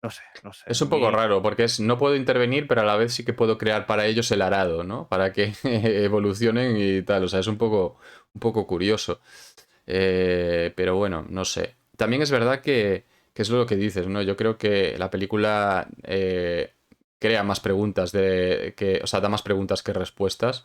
No sé, Es a un poco mí raro, porque es no puedo intervenir, pero a la vez sí que puedo crear para ellos el arado, ¿no? Para que evolucionen y tal. O sea, es un poco curioso. Pero bueno, no sé. También es verdad que es lo que dices, ¿no? Yo creo que la película crea más preguntas o sea, da más preguntas que respuestas.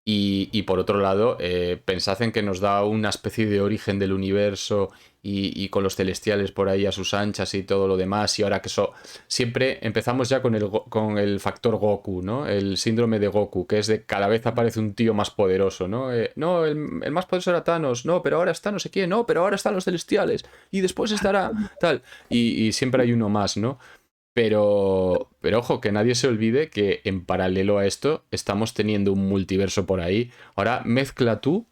Y por otro lado, pensad en que nos da una especie de origen del universo y con los celestiales por ahí a sus anchas y todo lo demás. Y ahora que eso. Siempre empezamos ya con el factor Goku, ¿no? El síndrome de Goku, que es de cada vez aparece un tío más poderoso, ¿no? No, el más poderoso era Thanos, no, pero ahora está no sé quién, no, pero ahora están los celestiales. Y después estará tal. Y siempre hay uno más, ¿no? Pero ojo, que nadie se olvide que en paralelo a esto estamos teniendo un multiverso por ahí. Ahora mezcla tú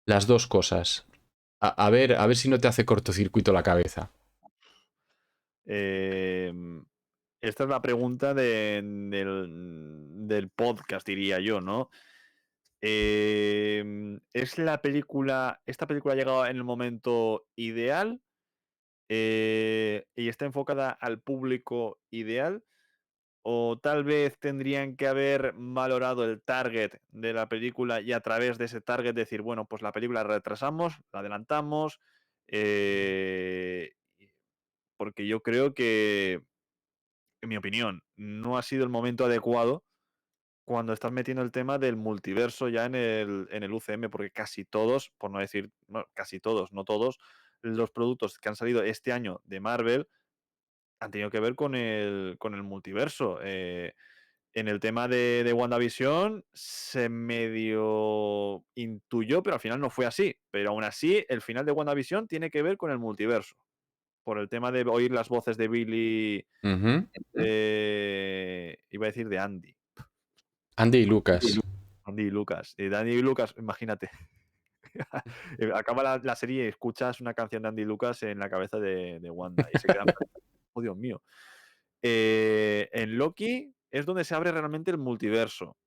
las dos cosas. A ver si no te hace cortocircuito la cabeza. eh, esta es la pregunta del podcast, diría yo, ¿no? ¿Es esta película ha llegado en el momento ideal y está enfocada al público ideal? ¿O tal vez tendrían que haber valorado el target de la película y a través de ese target decir, bueno, pues la película la retrasamos, la adelantamos? eh, Porque yo creo que, en mi opinión, no ha sido el momento adecuado cuando estás metiendo el tema del multiverso ya en el UCM, porque casi todos, por no decir, no, casi todos, no todos, los productos que han salido este año de Marvel han tenido que ver con el multiverso. En el tema de WandaVision se medio intuyó, pero al final no fue así. Pero aún así, el final de WandaVision tiene que ver con el multiverso. Por el tema de oír las voces de Billy, Ujú. iba a decir de Andy. Andy y Lucas. Andy y Lucas. Y de Andy y Lucas, imagínate. Acaba la serie y escuchas una canción de Andy y Lucas en la cabeza de Wanda. Y se quedan, oh Dios mío. En Loki es donde se abre realmente el multiverso.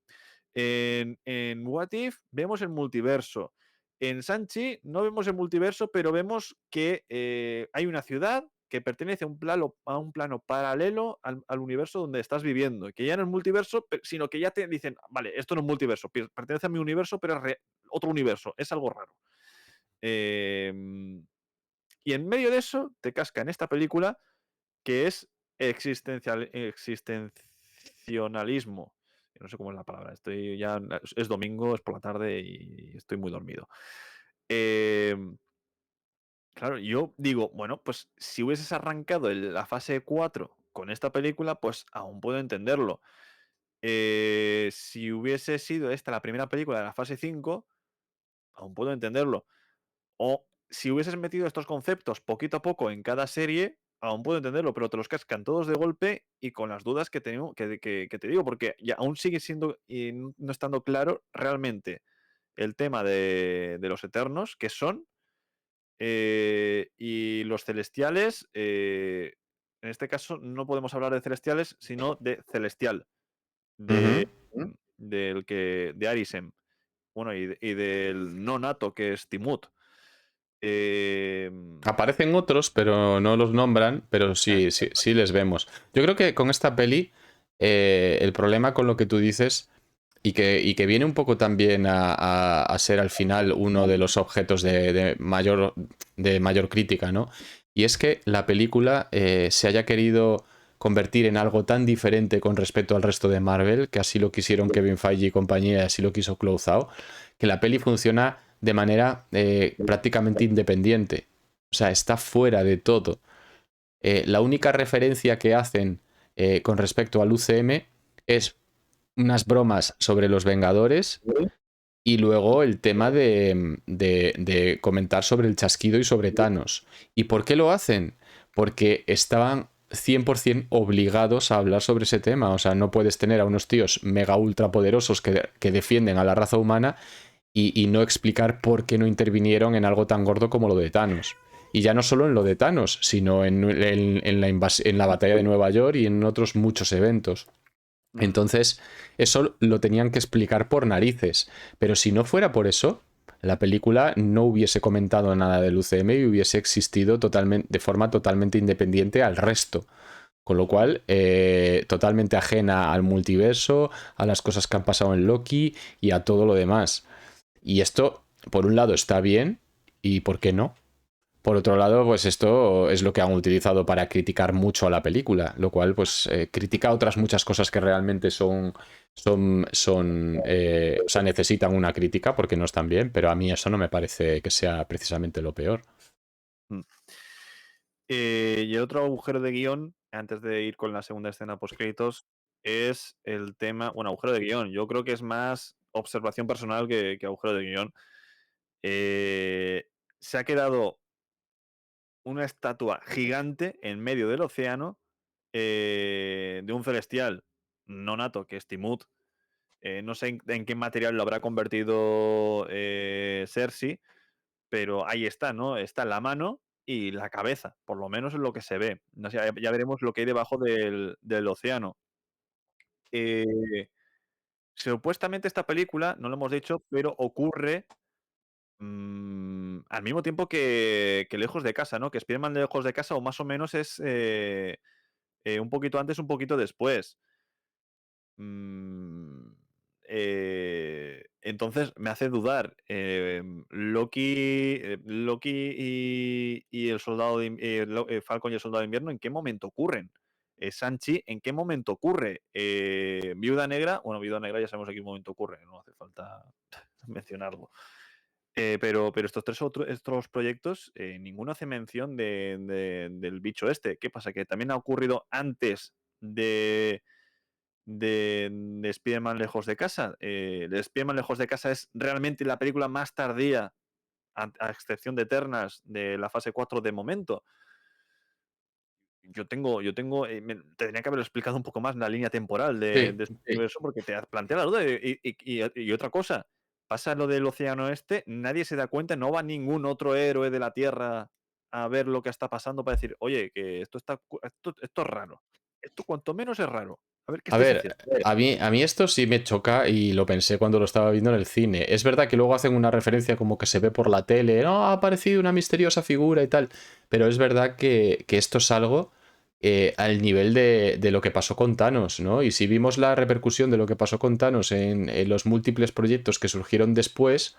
En What If vemos el multiverso. En Sanchi no vemos el multiverso, pero vemos que hay una ciudad que pertenece a un plano paralelo al universo donde estás viviendo. Que ya no es multiverso, sino que ya te dicen, vale, esto no es multiverso, pertenece a mi universo, pero es otro universo. Es algo raro. Y en medio de eso te casca en esta película que es existencialismo. No sé cómo es la palabra. Es domingo, es por la tarde y estoy muy dormido. Claro, yo digo, bueno, pues si hubieses arrancado la fase 4 con esta película, pues aún puedo entenderlo. Si hubiese sido esta la primera película de la fase 5, aún puedo entenderlo. O si hubieses metido estos conceptos poquito a poco en cada serie, aún puedo entenderlo, pero te los cascan todos de golpe y con las dudas que, que te digo, porque ya aún sigue siendo y no estando claro realmente el tema de los eternos, que son, y los celestiales. En este caso no podemos hablar de celestiales, sino de celestial, de, Ujú. de Arisem, bueno, y del no nato, que es Timut. Em, Aparecen otros, pero no los nombran, pero sí, sí, sí les vemos. Yo creo que con esta peli, el problema con lo que tú dices, y que viene un poco también a ser al final uno de los objetos de mayor crítica, ¿no? Y es que la película se haya querido convertir en algo tan diferente con respecto al resto de Marvel, que así lo quisieron Kevin Feige y compañía, y así lo quiso Clouzao, que la peli funciona de manera prácticamente independiente. O sea, está fuera de todo. La única referencia que hacen con respecto al UCM es unas bromas sobre los Vengadores y luego el tema de comentar sobre el chasquido y sobre Thanos. ¿Y por qué lo hacen? Porque estaban 100% obligados a hablar sobre ese tema. O sea, no puedes tener a unos tíos mega ultra poderosos que defienden a la raza humana y no explicar por qué no intervinieron en algo tan gordo como lo de Thanos. Y ya no solo en lo de Thanos, sino en la batalla de Nueva York y en otros muchos eventos. Entonces, eso lo tenían que explicar por narices. Pero si no fuera por eso, la película no hubiese comentado nada del UCM y hubiese existido de forma totalmente independiente al resto. Con lo cual, totalmente ajena al multiverso, a las cosas que han pasado en Loki y a todo lo demás. Y esto, por un lado, está bien, y ¿por qué no? Por otro lado, pues esto es lo que han utilizado para criticar mucho a la película, lo cual pues critica otras muchas cosas que realmente o sea, necesitan una crítica porque no están bien, pero a mí eso no me parece que sea precisamente lo peor. mm. Y el otro agujero de guión, antes de ir con la segunda escena post-créditos, es el tema, bueno, agujero de guión, yo creo que es más observación personal que agujero de guión. Eh, Se ha quedado una estatua gigante en medio del océano de un celestial no nato, que es Timut. No sé en qué material lo habrá convertido Cersei, pero ahí está, ¿no? Está la mano y la cabeza, por lo menos es lo que se ve. No sé, ya veremos lo que hay debajo del océano. Eh, Supuestamente esta película, no lo hemos dicho, pero ocurre al mismo tiempo que Lejos de Casa, ¿no? Que Spider-Man de Lejos de Casa o más o menos es un poquito antes, un poquito después. Mm, entonces me hace dudar. Loki y el soldado Falcon y el soldado de invierno, ¿en qué momento ocurren? Sanchi, ¿en qué momento ocurre? Viuda Negra, bueno, Viuda Negra ya sabemos en qué momento ocurre, no hace falta mencionarlo. Pero estos proyectos, ninguno hace mención del bicho este. ¿Qué pasa? ¿Que también ha ocurrido antes de Spider-Man Lejos de Casa? De Spider-Man Lejos de Casa es realmente la película más tardía, a excepción de Eternals, de la fase 4 de momento. Tendría que haberlo explicado un poco más en la línea temporal Sí, de este universo, porque te plantea la duda. Y otra cosa, pasa lo del océano este, nadie se da cuenta, no va ningún otro héroe de la Tierra a ver lo que está pasando para decir, oye, que esto es raro. Esto cuanto menos es raro. A ver qué a estáis ver, haciendo. a mí esto sí me choca y lo pensé cuando lo estaba viendo en el cine. Es verdad que luego hacen una referencia como que se ve por la tele, no, ha aparecido una misteriosa figura y tal, pero es verdad que esto es algo al nivel de lo que pasó con Thanos, ¿no? Y si vimos la repercusión de lo que pasó con Thanos en los múltiples proyectos que surgieron después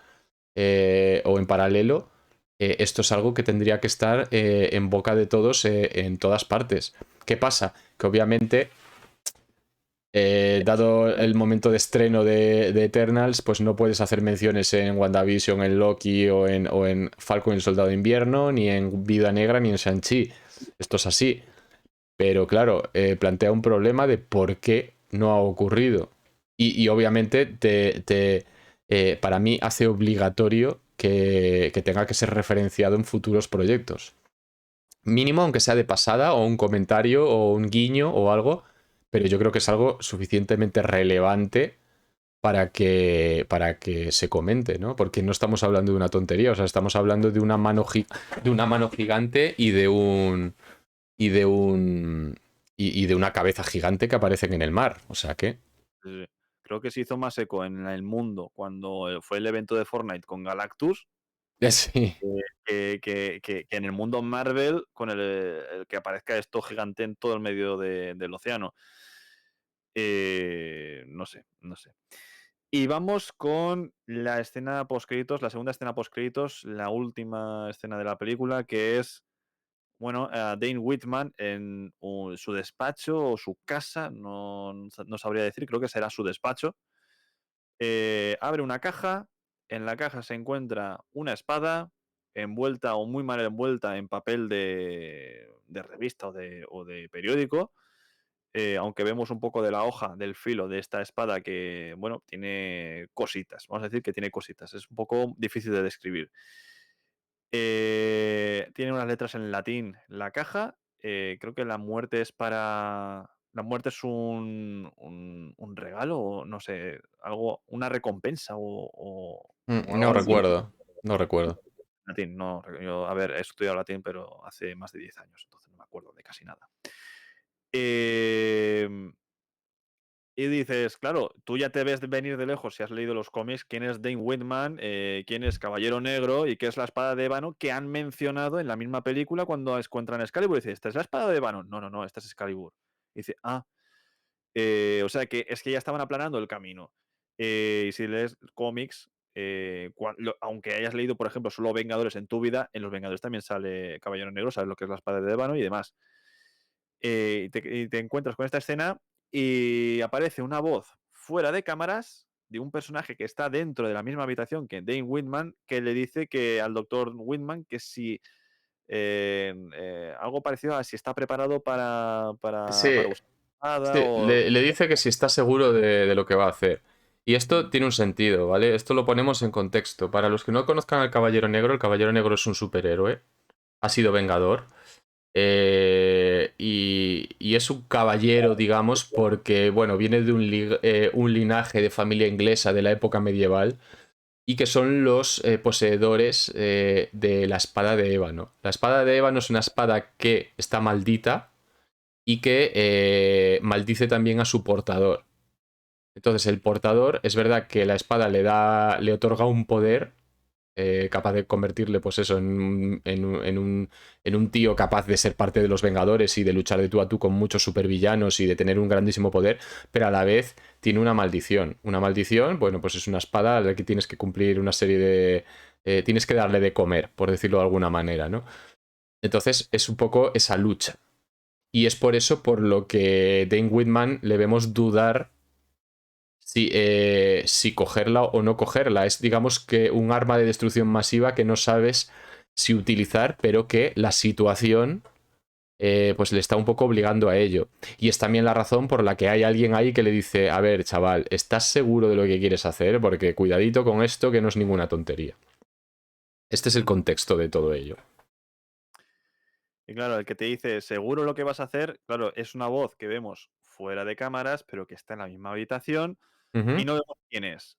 o en paralelo, esto es algo que tendría que estar en boca de todos en todas partes. ¿Qué pasa? Que obviamente dado el momento de estreno de Eternals, pues no puedes hacer menciones en WandaVision, en Loki o en Falcon y el Soldado de Invierno, ni en Viuda Negra, ni en Shang-Chi. Esto es así. Pero claro, plantea un problema de por qué no ha ocurrido. Y obviamente para mí hace obligatorio que tenga que ser referenciado en futuros proyectos. Mínimo, aunque sea de pasada, o un comentario, o un guiño, o algo, pero yo creo que es algo suficientemente relevante para que se comente, ¿no? Porque no estamos hablando de una tontería, o sea, estamos hablando de una mano gigante y de una cabeza gigante que aparecen en el mar, o sea que... Creo que se hizo más eco en el mundo cuando fue el evento de Fortnite con Galactus Sí. Que en el mundo Marvel, con el que aparezca esto gigante en todo el medio del océano. No sé, no sé. Y vamos con la escena postcréditos, la segunda escena postcréditos, la última escena de la película, que es, bueno, Dane Whitman en su despacho o su casa, no sabría decir, creo que será su despacho. Abre una caja, en la caja se encuentra una espada envuelta o muy mal envuelta en papel de revista o de periódico. Aunque vemos un poco de la hoja, del filo de esta espada que, bueno, tiene cositas. Vamos a decir que tiene cositas. Es un poco difícil de describir. Tiene unas letras en latín la caja. Creo que la muerte es para... La muerte es un regalo o no sé, algo, una recompensa o No algo así. recuerdo, no recuerdo. Latín, no, yo, a ver, he estudiado latín, pero hace más de 10 años, entonces no me acuerdo de casi nada. Eh, Y dices, claro, tú ya te ves venir de lejos si has leído los cómics, quién es Dane Whitman, quién es Caballero Negro y qué es la espada de Ébano que han mencionado en la misma película cuando encuentran a Excalibur. Y dice, ¿esta es la espada de Ébano? No, no, no, esta es Excalibur. Y dice, o sea que es que ya estaban aplanando el camino. Y si lees cómics, aunque hayas leído, por ejemplo, solo Vengadores en tu vida, en los Vengadores también sale Caballero Negro, sabes lo que es la espada de Ébano y demás. Y te encuentras con esta escena y aparece una voz fuera de cámaras de un personaje que está dentro de la misma habitación que Dane Whitman, que le dice que al doctor Whitman que si algo parecido a si está preparado para Sí, usar espada sí, o... le dice que si está seguro de lo que va a hacer. Y esto Mm. tiene un sentido, ¿vale? Esto lo ponemos en contexto. Para los que no conozcan al Caballero Negro, el Caballero Negro es un superhéroe, ha sido vengador. Y es un caballero, digamos, porque, bueno, viene de un linaje de familia inglesa de la época medieval y que son los poseedores de la espada de ébano. La espada de ébano es una espada que está maldita y que maldice también a su portador. Entonces, el portador, es verdad que la espada le otorga un poder capaz de convertirle, pues eso, en un tío capaz de ser parte de los Vengadores y de luchar de tú a tú con muchos supervillanos y de tener un grandísimo poder, pero a la vez tiene una maldición. Una maldición, bueno, pues es una espada a la que tienes que cumplir una serie de... tienes que darle de comer, por decirlo de alguna manera, ¿no? Entonces es un poco esa lucha. Y es por eso por lo que Dane Whitman le vemos dudar si cogerla o no cogerla. Es, digamos, que un arma de destrucción masiva que no sabes si utilizar, pero que la situación pues le está un poco obligando a ello. Y es también la razón por la que hay alguien ahí que le dice, a ver, chaval, ¿estás seguro de lo que quieres hacer? Porque cuidadito con esto, que no es ninguna tontería. Este es el Ujú. contexto de todo ello. Y claro, el que te dice, seguro lo que vas a hacer, claro, es una voz que vemos fuera de cámaras, pero que está en la misma habitación y Ujú, no vemos quién es.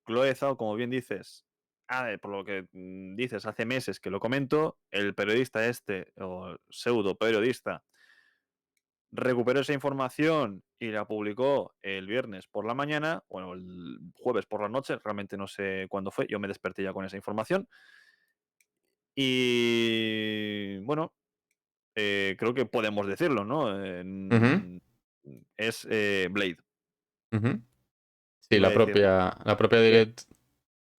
Chloe Zhao, como bien dices, por lo que dices, hace meses que lo comento, el periodista este, o pseudo periodista, recuperó esa información y la publicó el viernes por la mañana, bueno, el jueves por la noche, realmente no sé cuándo fue, yo me desperté ya con esa información. Y bueno, creo que podemos decirlo, ¿no? ujú, Es Blade. ujú. Sí, Iba a decir, la propia iba, Direct.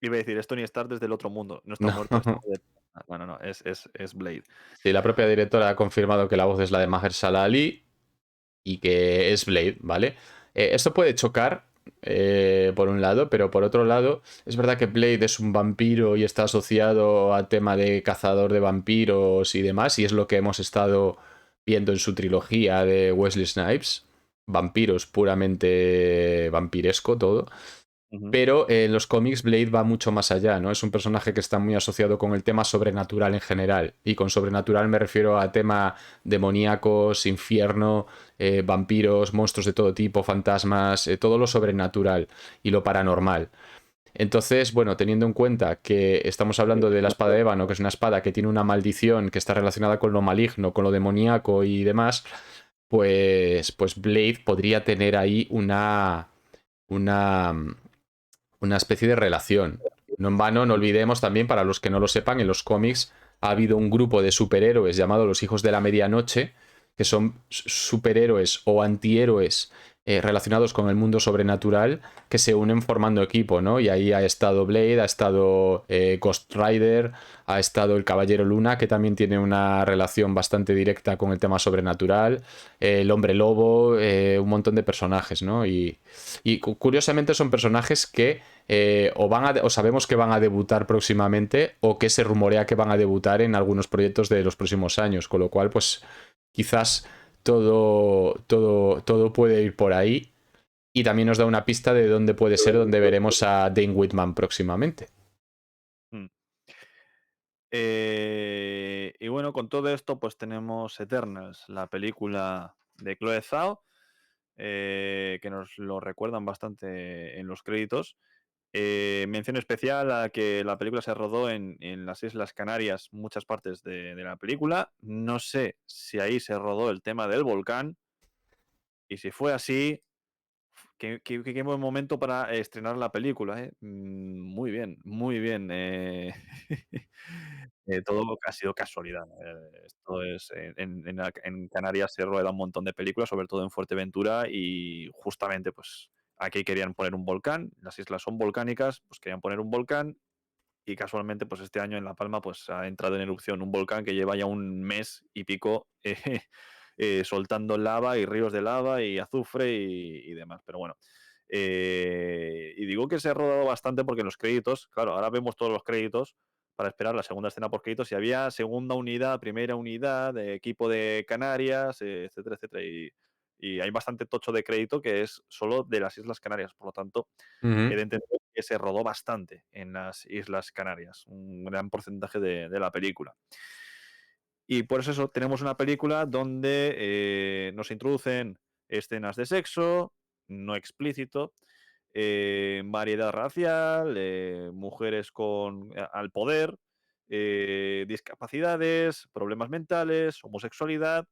iba a decir, es Tony Stark desde el otro mundo. No está No. muerto. Bueno, no, es Blade. Sí, la propia directora ha confirmado que la voz es la de Mahershala Ali y que es Blade, ¿vale? Esto puede chocar, por un lado, pero por otro lado, es verdad que Blade es un vampiro y está asociado al tema de cazador de vampiros y demás, y es lo que hemos estado viendo en su trilogía de Wesley Snipes. Vampiros, puramente vampiresco todo. Ujú. Pero en los cómics Blade va mucho más allá, ¿no? Es un personaje que está muy asociado con el tema sobrenatural en general. Y con sobrenatural me refiero a tema demoníacos, infierno, vampiros, monstruos de todo tipo, fantasmas, todo lo sobrenatural y lo paranormal. Entonces, bueno, teniendo en cuenta que estamos hablando de la espada de ébano, que es una espada que tiene una maldición que está relacionada con lo maligno, con lo demoníaco y demás, pues Blade podría tener ahí una, una especie de relación. No en vano, no olvidemos también, para los que no lo sepan, en los cómics ha habido un grupo de superhéroes llamado los Hijos de la Medianoche, que son superhéroes o antihéroes relacionados con el mundo sobrenatural que se unen formando equipo, ¿no? Y ahí ha estado Blade, ha estado Ghost Rider, ha estado el Caballero Luna, que también tiene una relación bastante directa con el tema sobrenatural, el Hombre Lobo, un montón de personajes, ¿no? Y curiosamente son personajes que o sabemos que van a debutar próximamente o que se rumorea que van a debutar en algunos proyectos de los próximos años, con lo cual pues quizás todo puede ir por ahí y también nos da una pista de dónde puede ser donde veremos a Dane Whitman próximamente. Mm. Y bueno, con todo esto, pues tenemos Eternals, la película de Chloe Zhao, que nos lo recuerdan bastante en los créditos. Mención especial a que la película se rodó en las Islas Canarias, muchas partes de la película. No sé si ahí se rodó el tema del volcán, y si fue así, qué buen momento para estrenar la película, ¿eh? Muy bien, muy bien. Todo ha sido casualidad. Esto es, en Canarias se rueda un montón de películas, sobre todo en Fuerteventura, y justamente pues aquí querían poner un volcán, las islas son volcánicas, pues querían poner un volcán, y casualmente pues este año en La Palma pues ha entrado en erupción un volcán que lleva ya un mes y pico soltando lava y ríos de lava y azufre y demás. Pero bueno, y digo que se ha rodado bastante porque en los créditos, claro, ahora vemos todos los créditos para esperar la segunda escena por créditos, y había segunda unidad, primera unidad, equipo de Canarias, etcétera, etcétera. Y hay bastante tocho de crédito que es solo de las Islas Canarias. Por lo tanto, he de entender que se rodó bastante en las Islas Canarias, un gran porcentaje de la película. Y por eso tenemos una película donde nos introducen escenas de sexo, no explícito, variedad racial, mujeres al poder, discapacidades, problemas mentales, homosexualidad.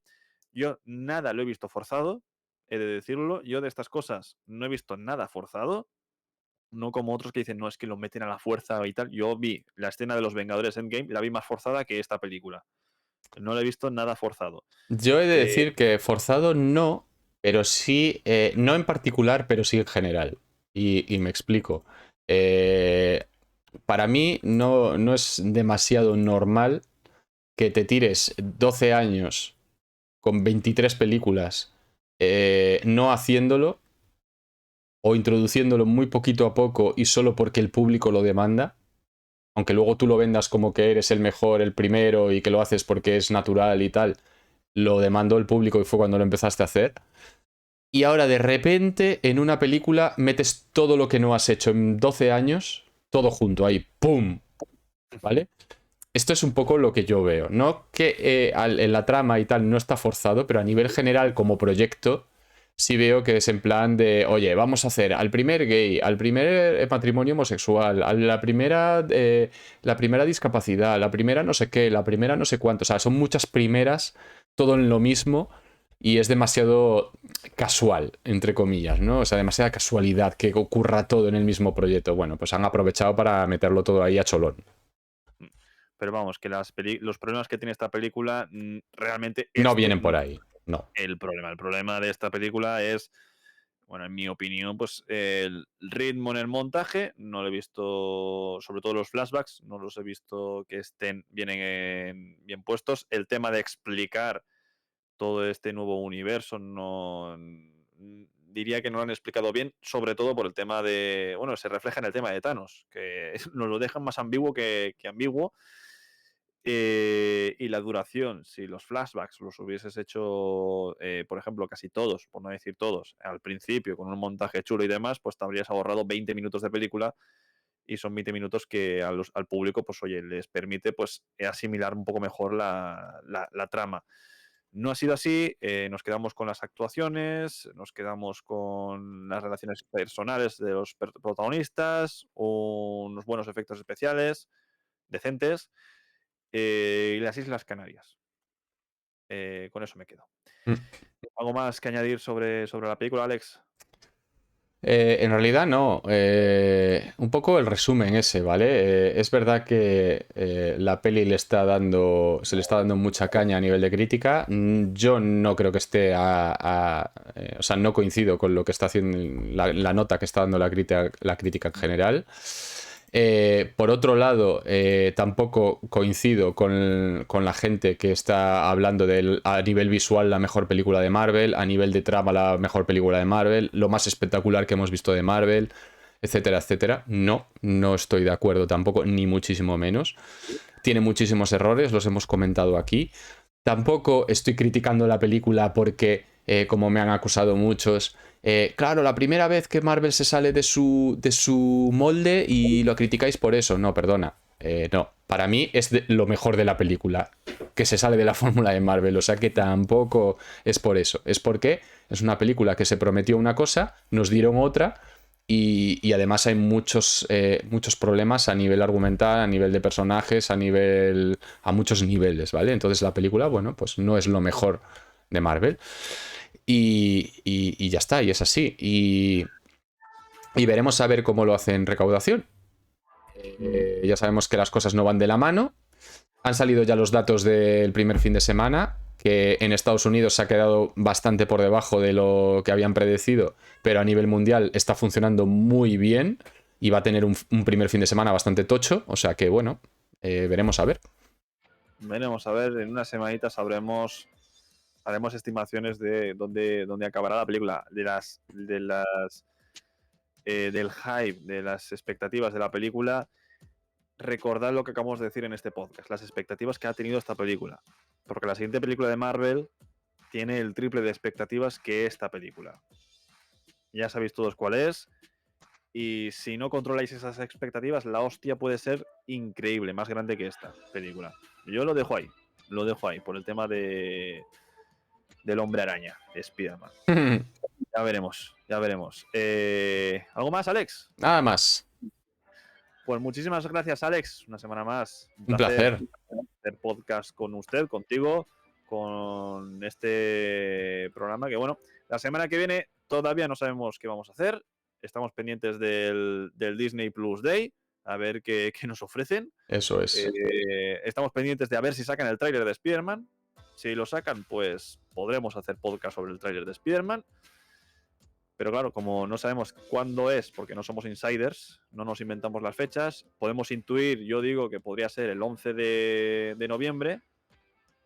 Yo nada lo he visto forzado, he de decirlo. Yo de estas cosas no he visto nada forzado, no como otros que dicen, no, es que lo meten a la fuerza y tal. Yo vi la escena de los Vengadores Endgame, la vi más forzada que esta película. No la he visto nada forzado. Yo he de Eh, decir que forzado no, pero sí, no en particular, pero sí en general. Y me explico. Eh, para mí no es demasiado normal que te tires 12 años con 23 películas no haciéndolo o introduciéndolo muy poquito a poco y solo porque el público lo demanda, aunque luego tú lo vendas como que eres el mejor, el primero y que lo haces porque es natural y tal, lo demandó el público y fue cuando lo empezaste a hacer. Y ahora de repente en una película metes todo lo que no has hecho en 12 años, todo junto ahí, ¡pum! ¿Vale? Esto es un poco lo que yo veo. No que en la trama y tal no está forzado, pero a nivel general como proyecto sí veo que es en plan de, oye, vamos a hacer al primer gay, al primer matrimonio homosexual, a la primera discapacidad, la primera no sé qué, la primera no sé cuánto. O sea, son muchas primeras, todo en lo mismo y es demasiado casual, entre comillas, ¿no? O sea, demasiada casualidad que ocurra todo en el mismo proyecto. Bueno, pues han aprovechado para meterlo todo ahí a cholón. pero vamos, que los problemas que tiene esta película, realmente No este vienen no por es ahí, no. el problema. El problema de esta película es, bueno, en mi opinión, pues el ritmo en el montaje. No lo he visto, sobre todo los flashbacks, no los he visto que estén bien puestos. El tema de explicar todo este nuevo universo, no diría que no lo han explicado bien, sobre todo por el tema de, bueno, se refleja en el tema de Thanos, que nos lo dejan más ambiguo que ambiguo. Y la duración, si los flashbacks los hubieses hecho, por ejemplo, casi todos, por no decir todos, al principio, con un montaje chulo y demás, pues te habrías ahorrado 20 minutos de película, y son 20 minutos que al público, pues oye, les permite pues asimilar un poco mejor la trama. No ha sido así, nos quedamos con las actuaciones, nos quedamos con las relaciones personales de los protagonistas, unos buenos efectos especiales, decentes, y las Islas Canarias. Con eso me quedo. Mm. ¿Algo más que añadir sobre la película, Alex? En realidad no. Un poco el resumen ese, ¿vale? Es verdad que la peli se le está dando mucha caña a nivel de crítica. Yo no creo que esté o sea, no coincido con lo que está haciendo la nota que está dando la crítica en general. Por otro lado, tampoco coincido con la gente que está hablando a nivel visual la mejor película de Marvel, a nivel de trama la mejor película de Marvel, lo más espectacular que hemos visto de Marvel, etcétera, etcétera. No, no estoy de acuerdo tampoco, ni muchísimo menos. Tiene muchísimos errores, los hemos comentado aquí. Tampoco estoy criticando la película porque, como me han acusado muchos, claro, la primera vez que Marvel se sale de su molde y lo criticáis por eso. No, perdona. No, para mí es lo mejor de la película, que se sale de la fórmula de Marvel. O sea que tampoco es por eso. Es porque es una película que se prometió una cosa, nos dieron otra. Y además hay muchos problemas a nivel argumental, a nivel de personajes, a muchos niveles, ¿vale? Entonces la película, bueno, pues no es lo mejor de Marvel. Y ya está, y es así. Y veremos a ver cómo lo hacen recaudación. Ya sabemos que las cosas no van de la mano. Han salido ya los datos del primer fin de semana, que en Estados Unidos se ha quedado bastante por debajo de lo que habían predecido, pero a nivel mundial está funcionando muy bien y va a tener un primer fin de semana bastante tocho. O sea que, bueno, veremos a ver. Veremos a ver, en unas semanitas haremos estimaciones de dónde acabará la película, del hype, de las expectativas de la película. Recordad lo que acabamos de decir en este podcast, las expectativas que ha tenido esta película. Porque la siguiente película de Marvel tiene el triple de expectativas que esta película. Ya sabéis todos cuál es. Y si no controláis esas expectativas, la hostia puede ser increíble, más grande que esta película. Yo lo dejo ahí, por el tema del Hombre Araña, de Spider-Man. Ya veremos, ya veremos. ¿Algo más, Alex? Nada más. Pues muchísimas gracias, Alex. Una semana más. Un placer. Hacer podcast con usted, contigo, con este programa que, bueno, la semana que viene todavía no sabemos qué vamos a hacer. Estamos pendientes del Disney Plus Day, a ver qué nos ofrecen. Eso es. Estamos pendientes de a ver si sacan el tráiler de Spider-Man. Si lo sacan, pues podremos hacer podcast sobre el tráiler de Spider-Man. Pero claro, como no sabemos cuándo es, porque no somos insiders, no nos inventamos las fechas, podemos intuir, yo digo que podría ser el 11 de noviembre,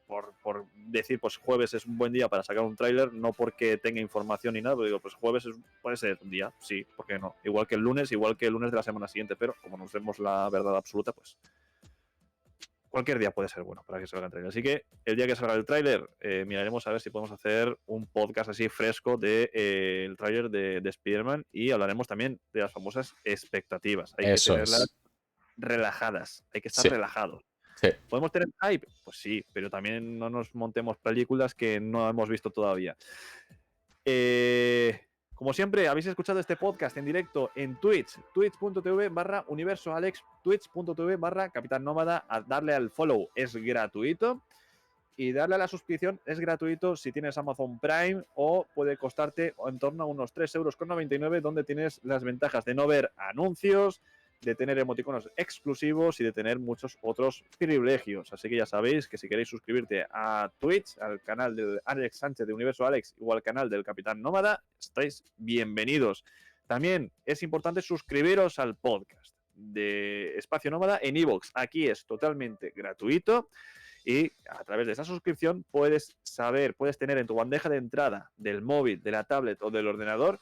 por decir, pues jueves es un buen día para sacar un tráiler, no porque tenga información ni nada, pero digo, pues jueves puede ser un día, sí, ¿por qué no? Igual que el lunes de la semana siguiente, pero como nos vemos la verdad absoluta, pues cualquier día puede ser bueno para que salga el tráiler. Así que el día que salga el tráiler, miraremos a ver si podemos hacer un podcast así fresco del tráiler de Spider-Man y hablaremos también de las famosas expectativas. Hay Eso que tenerlas es. relajadas, hay que estar Sí. relajados. Sí. ¿Podemos tener hype? Pues sí, pero también no nos montemos películas que no hemos visto todavía. Como siempre, habéis escuchado este podcast en directo en Twitch, twitch.tv/universoalex, twitch.tv/Capitán Nómada. A darle al follow es gratuito y darle a la suscripción es gratuito si tienes Amazon Prime o puede costarte en torno a unos 3,99 €, donde tienes las ventajas de no ver anuncios, de tener emoticonos exclusivos y de tener muchos otros privilegios. Así que ya sabéis que si queréis suscribirte a Twitch, al canal de Alex Sánchez de Universo Alex o al canal del Capitán Nómada, estáis bienvenidos. También es importante suscribiros al podcast de Espacio Nómada en iVoox. Aquí es totalmente gratuito y a través de esa suscripción puedes tener en tu bandeja de entrada del móvil, de la tablet o del ordenador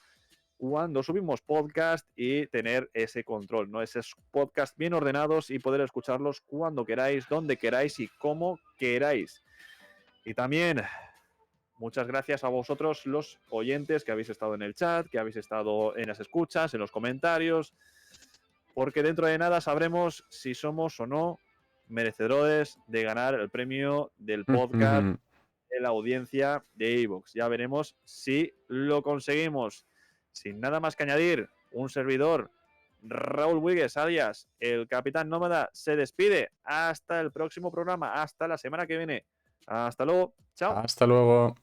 cuando subimos podcast y tener ese control, ¿no? Esos podcasts bien ordenados y poder escucharlos cuando queráis, donde queráis y como queráis. Y también muchas gracias a vosotros, los oyentes que habéis estado en el chat, que habéis estado en las escuchas, en los comentarios, porque dentro de nada sabremos si somos o no merecedores de ganar el premio del podcast de la audiencia de iVoox. Ya veremos si lo conseguimos. Sin nada más que añadir, un servidor, Raúl Wigues, alias el Capitán Nómada, se despide. Hasta el próximo programa, hasta la semana que viene. Hasta luego. Chao. Hasta luego.